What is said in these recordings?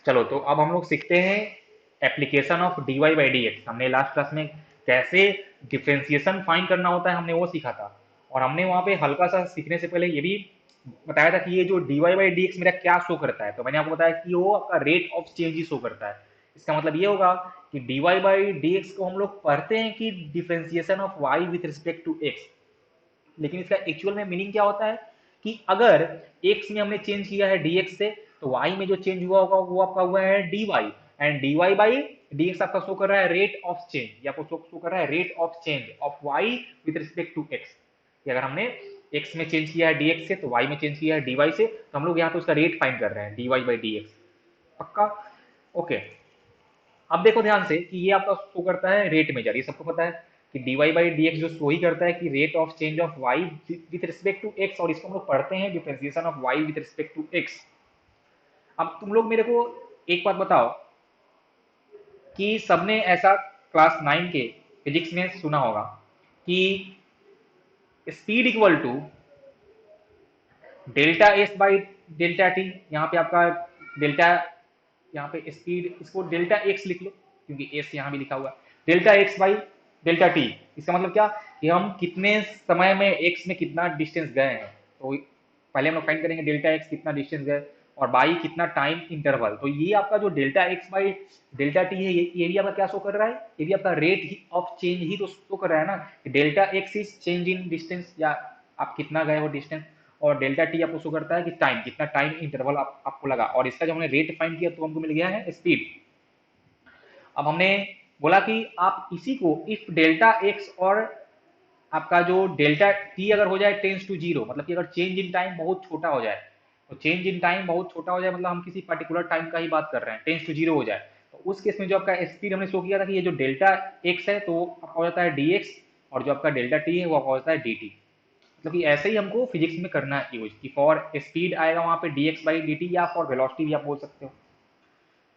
चलो तो अब हम लोग सीखते हैं application of dy by d x. हमने लास्ट क्लास में कैसे डिफ्रेंसिएशन फाइंड करना होता है हमने वो सीखा था, और हमने वहां पे हल्का सा सीखने से पहले ये भी बताया था कि ये जो dy बाई डी एक्स मेरा क्या शो करता है। तो मैंने आपको बताया कि वो आपका rate of change he show करता है। इसका मतलब ये होगा कि dy बाई डी एक्स को हम लोग पढ़ते हैं कि differentiation of y with respect to x, लेकिन इसका एक्चुअल में मीनिंग क्या होता है कि अगर x में हमने चेंज किया है dx से, तो y में जो चेंज हुआ होगा वो आपका हुआ है dy, and dy by dx आपका शो कर रहा है रेट ऑफ चेंज, या आपको शो कर रहा है rate of change of y with respect to x। अगर हमने x में चेंज किया है dx से, तो y में चेंज किया है dy से, तो हम लोग यहाँ पे उसका रेट फाइंड कर रहे हैं dy बाई dx। पक्का? ओके। अब देखो ध्यान से कि ये आपका शो करता है रेट मेजर, ये सबको पता है कि dy बाई डी एक्स जो शो ही करता है कि rate of change of y with respect to x, और इसको हम लोग पढ़ते हैं differentiation of y with respect to x। अब तुम लोग मेरे को एक बात बताओ कि सबने ऐसा क्लास 9 के फिजिक्स में सुना होगा कि speed equal to delta s by delta t. यहाँ पे आपका डेल्टा, यहाँ पे स्पीड, इसको डेल्टा एक्स लिख लो क्योंकि एस यहाँ भी लिखा हुआ है, delta x by delta T. इसका मतलब क्या कि हम कितने समय में एक्स में कितना डिस्टेंस गए हैं। तो पहले हम लोग फाइंड करेंगे डेल्टा एक्स कितना डिस्टेंस गए, और बाई कितना टाइम इंटरवल। तो ये आपका जो delta x by delta T है, ये भी आपका क्या शो कर रहा है, ये भी आपका रेट ऑफ चेंज ही तो शो कर रहा है ना। Delta x is change in distance, या आप कितना गए हो डिस्टेंस, और डेल्टा टी आपको शो करता है कि टाइम, कितना टाइम इंटरवल आपको लगा। और इसका जब हमने रेट फाइंड किया तो हमको मिल गया है स्पीड। अब हमने बोला कि आप इसी को इफ डेल्टा एक्स और आपका जो डेल्टा टी अगर हो जाए टेंस टू जीरो, मतलब कि अगर चेंज इन टाइम बहुत छोटा हो जाए, तो चेंज इन टाइम बहुत छोटा हो जाए मतलब हम किसी पर्टिकुलर टाइम का ही बात कर रहे हैं, टेंस टू जीरो हो जाए, तो उस केस में जो आपका स्पीड हमने शो किया था कि ये जो डेल्टा एक्स है तो आपका हो जाता है डी एक्स, और जो आपका डेल्टा टी है वो आपका हो जाता है डी टी। मतलब कि ऐसे ही हमको फिजिक्स में करना है यूज, कि फॉर स्पीड आएगा वहां पे D x by d T, या फॉर वेलोसिटी भी आप बोल सकते हो।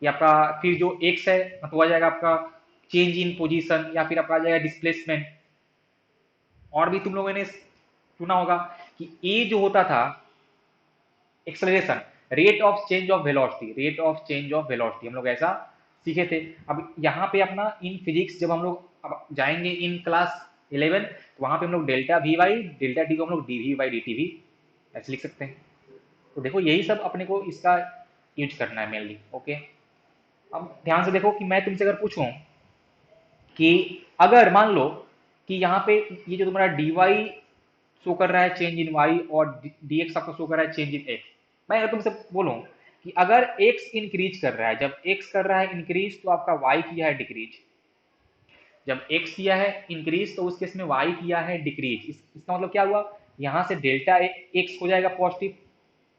या आपका फिर जो एक्स है मतलब आ जाएगा आपका चेंज इन पोजीशन, या फिर आपका आ जाएगा डिस्प्लेसमेंट। और भी तुम लोगों ने सुना होगा कि ए जो होता था acceleration, rate of change of velocity, rate of change of velocity हम लोग ऐसा सीखे थे। अब यहाँ पे अपना इन फिजिक्स जब हम लोग अब जाएंगे इन क्लास 11, तो वहां पे हम लोग delta v by delta t को हम लोग d v by d t भी ऐसे लिख सकते हैं। तो देखो यही सब अपने को इसका यूज करना है मेनली। ओके, अब ध्यान से देखो कि मैं तुमसे अगर पूछूं कि अगर मान लो कि यहाँ पे ये जो तुम्हारा डी वाई शो कर रहा है चेंज इन वाई, और डी एक्स आपको शो कर रहा है चेंज इन एक्स, मैं अगर तुमसे बोलूं कि अगर एक्स इंक्रीज कर रहा है, जब एक्स कर रहा है इंक्रीज तो आपका वाई किया है डिक्रीज, जब एक्स किया है इंक्रीज तो उस केस में वाई किया है डिक्रीज। इसका मतलब क्या हुआ, यहाँ से डेल्टा एक्स हो जाएगा पॉजिटिव,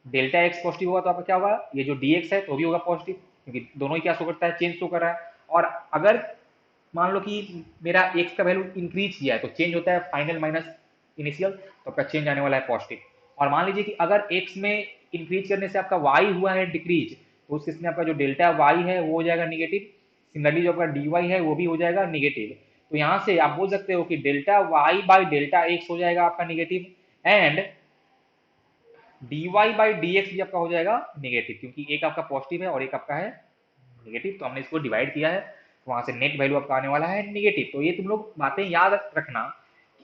डेल्टा एक्स पॉजिटिव होगा तो आपका क्या होगा, ये जो डी एक्स है तो भी होगा पॉजिटिव, क्योंकि दोनों ही क्या शो करता है, चेंज शो कर रहा है। और अगर मान लो कि मेरा एक्स का वैल्यू इंक्रीज किया है तो चेंज होता है फाइनल माइनस इनिशियल, तो आपका चेंज आने वाला है पॉजिटिव। और मान लीजिए कि अगर एक्स में इंक्रीज करने से आपका वाई हुआ है डिक्रीज, तो उस केस में आपका जो डेल्टा वाई है वो हो जाएगा निगेटिव, सिमिलरली जो आपका डी वाई है वो भी हो जाएगा निगेटिव। तो यहाँ से आप बोल सकते हो कि delta y by delta x हो जाएगा आपका negative, and d y by d x भी आपका हो जाएगा निगेटिव, क्योंकि एक आपका पॉजिटिव है और एक आपका है निगेटिव। तो हमने इसको डिवाइड किया है, तो वहां से नेट वैल्यू आपका आने वाला है निगेटिव। तो ये तुम लोग बातें याद रखना,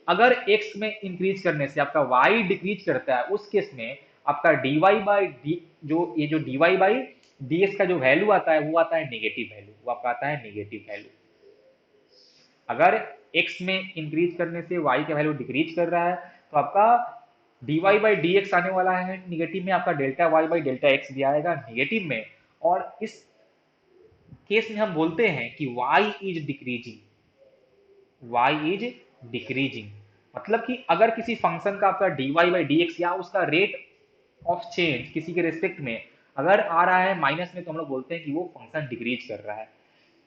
अगर x में इंक्रीज करने से आपका y डिक्रीज करता है, उस केस में आपका dy बाई डी, जो ये जो dy बाई dx का जो वैल्यू आता है वो आता है निगेटिव वैल्यू, वो आपका आता है निगेटिव वैल्यू। अगर x में इंक्रीज करने से y का वैल्यू डिक्रीज कर रहा है तो आपका dy बाई डी एक्स आने वाला है निगेटिव में, आपका delta y by delta x भी आएगा निगेटिव में। और इस केस में हम बोलते हैं कि y is decreasing, y is decreasing. मतलब कि अगर किसी फंक्शन का आपका dy बाई डी एक्स या उसका रेट ऑफ चेंज किसी के रेस्पेक्ट में अगर आ रहा है माइनस में, तो हम लोग बोलते हैं कि वो फंक्शन डिक्रीज कर रहा है।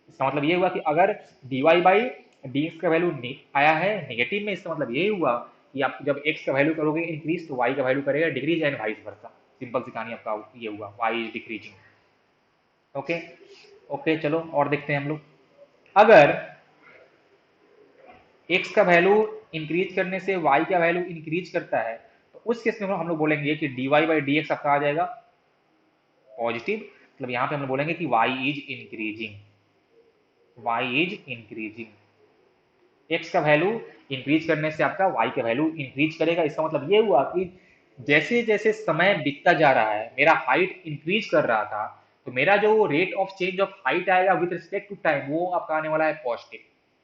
इसका मतलब ये हुआ कि अगर dy बाई डी एक्स का वैल्यू आया है नेगेटिव में, इसका मतलब ये हुआ कि आप जब x का वैल्यू करोगे इंक्रीज तो y का वैल्यू करेगा decrease, and vice versa. Simple सी कहानी आपका ये हुआ, y is decreasing. Okay. Okay चलो और देखते हैं हम लोग, अगर x का वैल्यू इंक्रीज करने से y का वैल्यू इंक्रीज करता है, तो उस केस में हम लोग बोलेंगे कि dy बाई डी एक्स आपका आ जाएगा पॉजिटिव, मतलब यहाँ पे हम बोलेंगे कि y is increasing, y is increasing. x का वैल्यू इंक्रीज करने से आपका y का वैल्यू इंक्रीज करेगा। इसका मतलब ये हुआ कि जैसे जैसे समय बीतता जा रहा है, मेरा हाइट इंक्रीज कर रहा था, तो मेरा जो rate of change of height आएगा विद रिस्पेक्ट टू टाइम, वो आपका आने वाला है पॉजिटिव,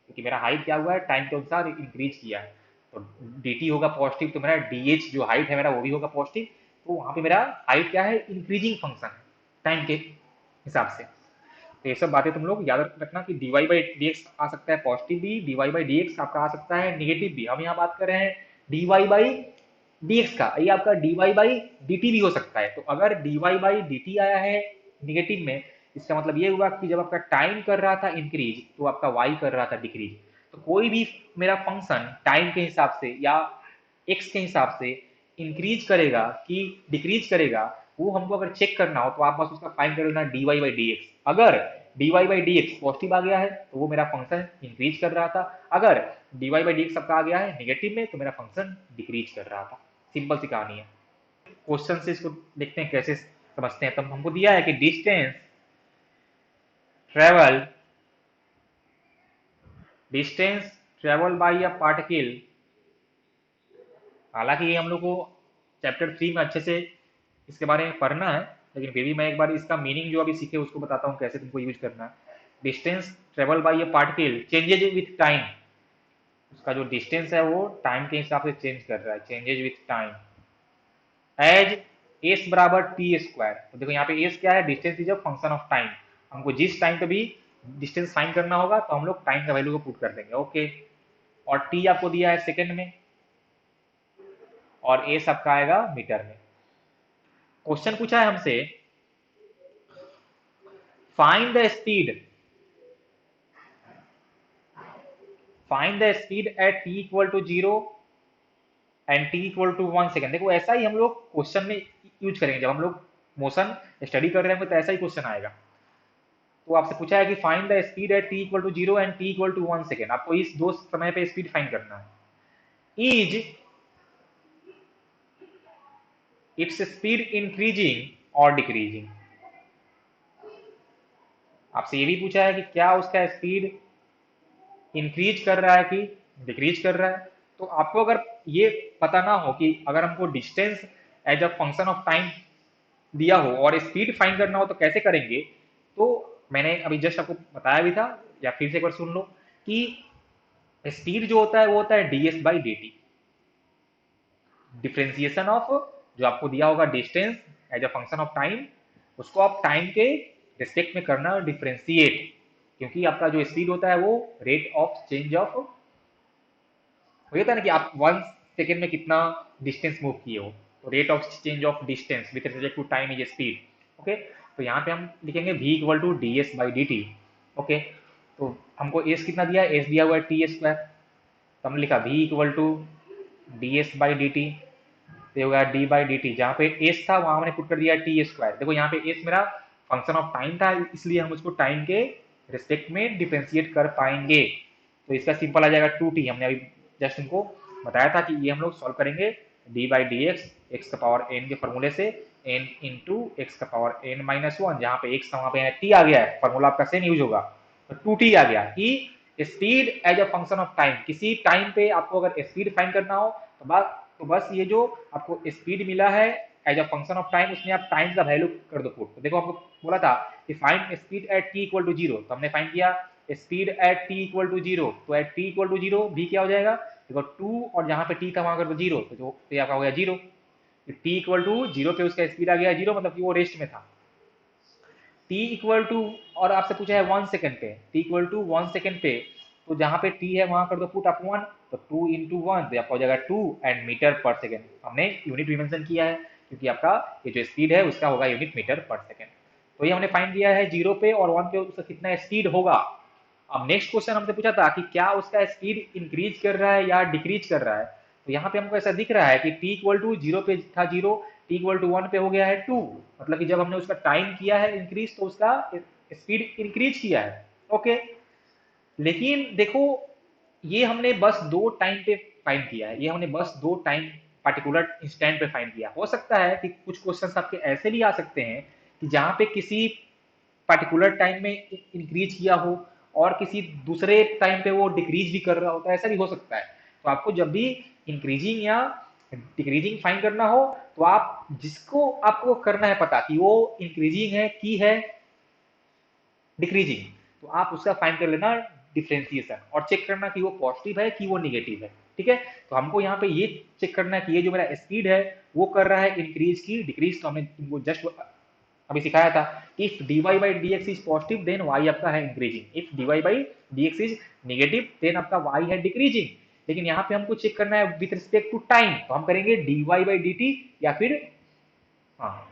क्योंकि मेरा हाइट क्या हुआ है, टाइम के अनुसार इंक्रीज किया है। तो dt होगा पॉजिटिव, तो मेरा dh जो हाइट है मेरा वो भी होगा पॉजिटिव। तो वहां पे मेरा हाइट क्या है, इंक्रीजिंग फंक्शन है टाइम के हिसाब से। तो ये सब बातें तुम लोग याद रखना कि dy बाई डी एक्स आ सकता है पॉजिटिव भी, dy बाई डी एक्स आपका आ सकता है निगेटिव भी। हम यहाँ बात कर रहे हैं dy बाई dx का, ये आपका dy बाई dt भी हो सकता है। तो अगर dy बाई dt आया है निगेटिव में, इसका मतलब ये हुआ कि जब आपका टाइम कर रहा था इंक्रीज, तो आपका y कर रहा था डिक्रीज। तो कोई भी मेरा फंक्शन टाइम के हिसाब से या x के हिसाब से इंक्रीज करेगा कि डिक्रीज करेगा, वो हमको अगर चेक करना हो तो आप बस उसका फाइंड कर लेना dy बाई डी एक्स। अगर dy by d x positive आ गया है तो वो मेरा फंक्शन इंक्रीज कर रहा था, अगर dy बाई डी एक्स आपका आ गया है नेगेटिव में तो मेरा फंक्शन डिक्रीज कर रहा था। सिंपल सी कहानी है। क्वेश्चन से इसको देखते हैं कैसे समझते हैं। तो हमको दिया है कि travel distance travel by a particle. हालांकि ये हम लोग को चैप्टर 3 में अच्छे से इसके बारे में पढ़ना है, लेकिन फिर भी मैं एक बार इसका मीनिंग जो अभी सीखे उसको बताता हूँ कैसे तुमको यूज करना है। Distance travel by a particle changes with time, उसका जो डिस्टेंस है वो टाइम के हिसाब से चेंज कर रहा है, changes with time. As s बराबर टी स्क्वायर, तो देखो यहाँ पे एस क्या है, distance is a function of time. हमको जिस टाइम पे भी डिस्टेंस फाइंड करना होगा तो हम लोग टाइम का वैल्यू को पुट कर देंगे, ओके। और टी आपको दिया है सेकंड में, और एस आपका आएगा मीटर में। क्वेश्चन पूछा है हमसे find the speed, find the speed at t equal to 0 and t equal to 1 second. देखो ऐसा ही हम लोग क्वेश्चन में यूज करेंगे, जब हम लोग मोशन स्टडी कर रहे होंगे तो ऐसा ही क्वेश्चन आएगा। तो आपसे पूछा है कि find the speed at t equal to 0 and t equal to 1 second. आपको इस दो समय पे स्पीड फाइंड करना है। इज इट्स स्पीड इंक्रीजिंग और डिक्रीजिंग। आपसे ये भी पूछा है कि क्या उसका स्पीड इंक्रीज कर रहा है कि डिक्रीज कर रहा है। तो आपको अगर ये पता ना हो कि अगर हमको distance as a function of time दिया हो और स्पीड फाइंड करना हो तो कैसे करेंगे, तो मैंने अभी जस्ट आपको बताया भी था, या फिर से एक बार सुन लो कि स्पीड जो होता है वो होता है ds by d t. Differentiation of जो आपको दिया होगा distance as a function of time, उसको आप टाइम के रिस्पेक्ट में करना डिफ्रेंशिएट, क्योंकि आपका जो स्पीड होता है वो रेट ऑफ चेंज ऑफ, हो जाता है ना कि आप 1 सेकेंड में कितना डिस्टेंस मूव किए हो, तो rate of change of distance with respect to time is speed, okay. तो यहाँ पे हम लिखेंगे v equal to d s by d t, okay. तो हमको s कितना दिया है, s दिया हुआ है टी स्क्वायर, तो हमने लिखा v equal to d s by d t, तो होगा डी बाई डी टी। जहाँ पे s था वहां हमने पुट कर दिया टी स्क्वायर। देखो यहाँ पे s मेरा फंक्शन ऑफ टाइम था, इसलिए हम उसको टाइम के रिस्पेक्ट में डिफ्रेंशिएट कर पाएंगे। तो इसका सिंपल आ जाएगा 2t। हमने अभी जस्ट तुमको बताया था कि ये हम लोग सॉल्व करेंगे D by d x, x का पावर एन के फॉर्मूले से, एन इंटू एक्स का पावर एन माइनस वन, जहाँ पे एक्स था वहाँ पे टी आ गया है, फॉर्मूला आपका सेम यूज होगा, तो 2t आ गया कि speed as a function of time. किसी टाइम पे आपको अगर स्पीड फाइंड करना हो तो बस ये जो आपको स्पीड मिला है as a function of time, उसमें आप टाइम का वैल्यू कर दो पुट। तो देखो आपको बोला था कि find speed at t equal to 0, तो हमने फाइंड किया speed at t equal to 0, तो एट टी इक्वल टू 0 भी क्या हो जाएगा, देखो 2 और जहां पे टी था वहां कर दो 0, तो जो ये आपका हो गया 0। टी इक्वल टू 0 पे उसका स्पीड आ गया 0, मतलब कि वो रेस्ट में था। टी इक्वल टू, और आपसे पूछा है 1 सेकंड पे, टी इक्वल टू 1 सेकंड पे, तो जहां पे टी है वहां कर दो पुट आप 1, तो 2 इंटू 1 तो आपका हो जाएगा 2 एंड मीटर पर सेकंड। हमने यूनिट भी मेंशन किया है क्योंकि आपका ये जो स्पीड है उसका होगा यूनिट मीटर पर सेकंड। तो ये हमने फाइंड किया है 0 पे और 1 पे उसका कितना स्पीड होगा। अब नेक्स्ट क्वेश्चन हमसे पूछा था कि क्या उसका स्पीड इंक्रीज कर रहा है या डिक्रीज कर रहा है। तो यहाँ पे हमको ऐसा दिख रहा है कि टी इक्वल टू 0 पे था 0, टी इक्वल टू 1 पे हो गया है 2, मतलब कि जब हमने उसका टाइम किया है इंक्रीज तो उसका स्पीड इंक्रीज किया है, ओके। लेकिन देखो ये हमने बस दो टाइम पे फाइंड किया है, ये हमने बस दो टाइम पार्टिकुलर इंस्टेंट पे फाइंड किया। हो सकता है कि कुछ क्वेश्चंस आपके ऐसे भी आ सकते हैं कि जहाँ पे किसी पर्टिकुलर टाइम में इंक्रीज किया हो और किसी दूसरे टाइम पे वो डिक्रीज भी कर रहा होता है, ऐसा भी हो सकता है। तो आपको जब भी इंक्रीजिंग या डिक्रीजिंग फाइंड करना हो तो आप जिसको आपको करना है पता कि वो इंक्रीजिंग है की है डिक्रीजिंग, तो आप उसका फाइंड कर लेना डिफरेंशिएशन और चेक करना कि वो पॉजिटिव है कि वो निगेटिव है। ठीक है, तो हमको यहाँ पे ये चेक करना है कि ये जो मेरा स्पीड है वो कर रहा है इंक्रीज की डिक्रीज। तो हमने वो जस्ट अभी सिखाया था, if dy by d x is positive then y आपका है increasing, if dy by d x is negative then आपका y है डिक्रीजिंग। लेकिन यहाँ पे हमको चेक करना है विथ रिस्पेक्ट टू टाइम, तो हम करेंगे dy बाई डी टी या फिर हाँ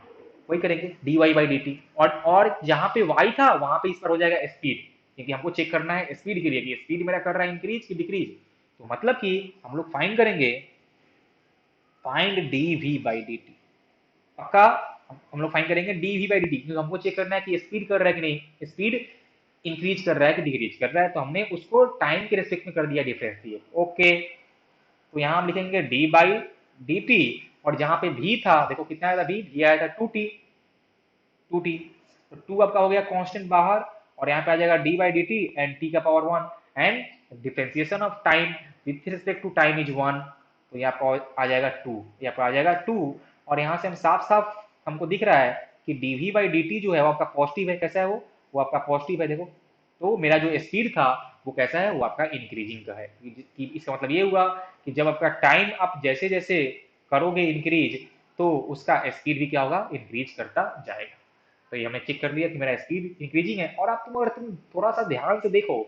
वही करेंगे dy बाई डी टी। और जहां पे y था वहां पे इस पर हो जाएगा स्पीड, क्योंकि हमको चेक करना है स्पीड के लिए कि स्पीड मेरा कर रहा है इंक्रीज की डिक्रीज। तो मतलब कि हम लोग फाइंड करेंगे find dv by d T, पक्का हम लोग फाइंड करेंगे dv बाई डी टी, क्योंकि हमको चेक करना है कि स्पीड कर रहा है कि नहीं, स्पीड इंक्रीज कर रहा है कि डिक्रीज कर रहा है। तो हमने उसको टाइम के रेस्पेक्ट में कर दिया डिफरेंशिएट। ओके, तो यहाँ हम लिखेंगे डी बाई डी टी, और जहां पे भी था देखो कितना आया था, भी आया था 2t, 2t, तो 2 आपका हो गया कांस्टेंट बाहर, और यहाँ पे आ जाएगा d by d t and t का power 1 and differentiation of time with respect to time is 1, तो यहाँ पर आ जाएगा 2, यहाँ पर आ जाएगा 2। और यहाँ से हम साफ साफ हमको दिख रहा है कि dv बाई डी टी जो है वो आपका पॉजिटिव है। कैसा है वो आपका पॉजिटिव है देखो। तो मेरा जो स्पीड था वो कैसा है, वो आपका इंक्रीजिंग का है। कि इसका मतलब ये हुआ कि जब आपका टाइम आप जैसे जैसे करोगे इंक्रीज तो उसका स्पीड भी क्या होगा, इंक्रीज करता जाएगा। तो ये हमने चेक कर लिया कि मेरा स्पीड इंक्रीजिंग है। और आप अगर तुम थोड़ा सा ध्यान से देखो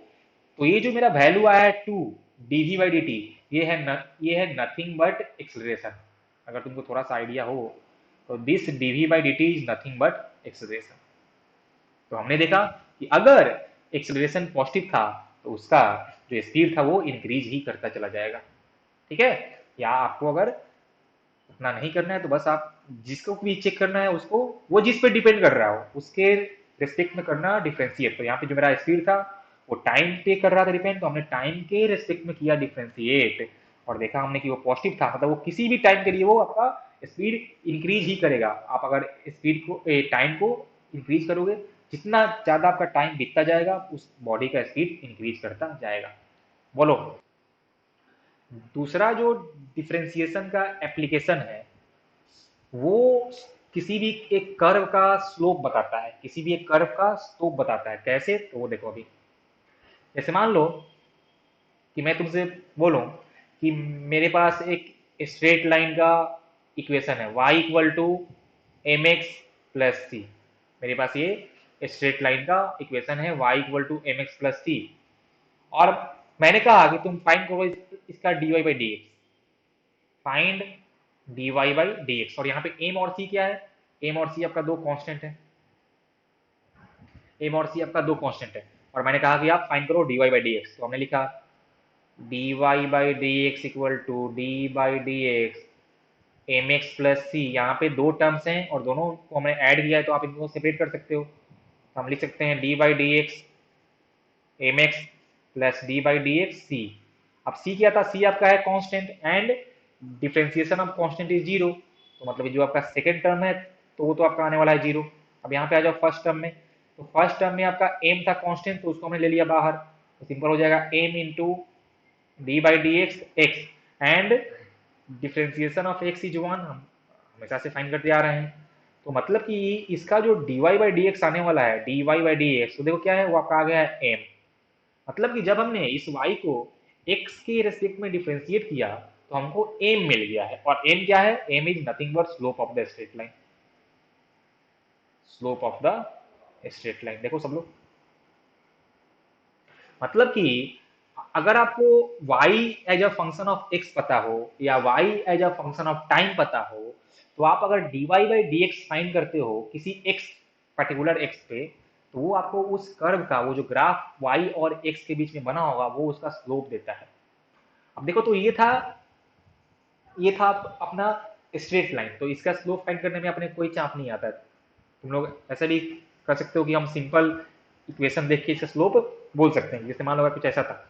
तो ये जो मेरा वैल्यू आया है 2 dv बाई डी टी, ये है नथिंग बट एक्सेलरेशन। अगर तुमको थोड़ा सा आइडिया हो तो this dv by d T is nothing but acceleration. तो हमने देखा कि अगर एक्सेलरेशन पॉजिटिव था तो उसका जो स्पीड था वो इंक्रीज ही करता चला जाएगा। ठीक है, या आपको अगर उतना नहीं करना है तो बस आप जिसको भी चेक करना है उसको वो जिस पे डिपेंड कर रहा हो उसके रेस्पेक्ट में करना डिफरेंशिएट। तो यहाँ पे जो मेरा स्पीड था वो टाइम पे कर रहा था डिपेंड, तो हमने टाइम के रेस्पेक्ट में किया डिफरेंशिएट और देखा हमने कि वो पॉजिटिव था, मतलब वो किसी भी टाइम के लिए वो आपका स्पीड इंक्रीज ही करेगा। आप अगर स्पीड को टाइम को इंक्रीज करोगे, जितना ज्यादा आपका टाइम बीतता जाएगा उस बॉडी का स्पीड इंक्रीज करता जाएगा। बोलो, दूसरा जो डिफरेंशिएशन का एप्लीकेशन है वो किसी भी एक कर्व का स्लोप बताता है, किसी भी एक कर्व का स्लोप बताता है। कैसे, तो वो देखो अभी। जैसे मान लो कि मैं तुमसे बोलूं कि मेरे पास एक स्ट्रेट लाइन का इक्वेशन है y equal to m x plus c. मेरे पास ये स्ट्रेट लाइन का इक्वेशन है y equal to m x plus c, और मैंने कहा कि तुम फाइंड करो इसका dy by d x, find dy by d x. और यहाँ पे m और c क्या है, m और c आपका दो कांस्टेंट है, m और c आपका दो कांस्टेंट है। और मैंने कहा कि आप फाइंड करो dy बाई डी एक्स, तो हमने लिखा dy by d x equal to d by d x m x plus c. यहाँ पे दो टर्म्स हैं और दोनों को हमने ऐड किया है तो आप इनको सेपरेट कर सकते हो। तो हम लिख सकते हैं d by d x m x plus D by d x सी। अब सी क्या था, सी आपका है constant and differentiation of constant is zero, तो मतलब जो आपका सेकंड टर्म है तो वो तो आपका आने वाला है जीरो। अब यहाँ पे आ जाओ फर्स्ट टर्म में, तो फर्स्ट टर्म में आपका एम था कांस्टेंट तो उसको हमने ले लिया बाहर, तो सिंपल हो जाएगा m into d by d x x and differentiation of x is one, हम हमेशा से फाइंड करते आ रहे हैं। तो मतलब कि इसका जो d y by d x आने वाला है d y by d x, तो देखो क्या है वो आपका आ गया है एम। मतलब कि जब हमने इस y को x के रेस्पेक्ट में डिफरेंशिएट किया तो हमको m मिल गया है, और m क्या है, m is nothing but slope of the straight line, slope of the straight line. देखो सब लोग, मतलब कि अगर आपको y as a function of x पता हो या y as a function of time पता हो, तो आप अगर dy by d x find करते हो किसी x पर्टिकुलर x पे, तो वो आपको उस कर्व का वो जो ग्राफ y और x के बीच में बना होगा वो उसका स्लोप देता है। अब देखो, तो ये था अपना स्ट्रेट लाइन, तो इसका स्लोप फाइंड करने में अपने कोई चाप नहीं आता है। तुम लोग ऐसा भी कर सकते हो कि हम सिंपल इक्वेशन देख के इसका स्लोप बोल सकते हैं। जैसे मान लो कुछ ऐसा था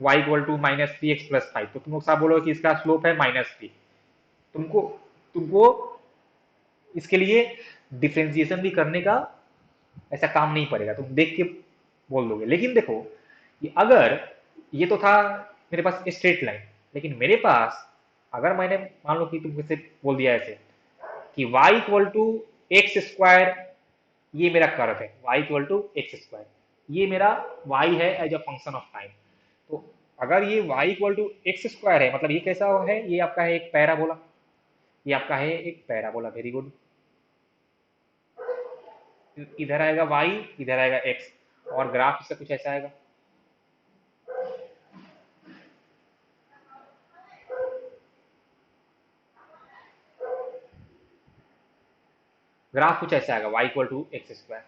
y equal to minus three x plus five, तो तुम लोग साफ बोलोगे कि इसका स्लोप है माइनस थ्री। तुमको तुमको इसके लिए डिफ्रेंसिएशन भी करने का ऐसा काम नहीं पड़ेगा, तुम देख के बोल दोगे। लेकिन देखो कि अगर ये तो था मेरे पास स्ट्रेट लाइन, लेकिन मेरे पास अगर मैंने मान लो कि तुम मुझसे बोल दिया ऐसे कि y equal to x square, ये मेरा कर्व है y equal to x square, ये मेरा y है as a function of time. तो अगर ये y equal to x square है, मतलब ये कैसा है, ये आपका है एक पैराबोला, ये आपका है एक पैराबोला, वेरी गुड। इधर आएगा y, इधर आएगा x, और ग्राफ इसका कुछ ऐसा आएगा। ग्राफ कुछ ऐसा आएगा y equal to x square,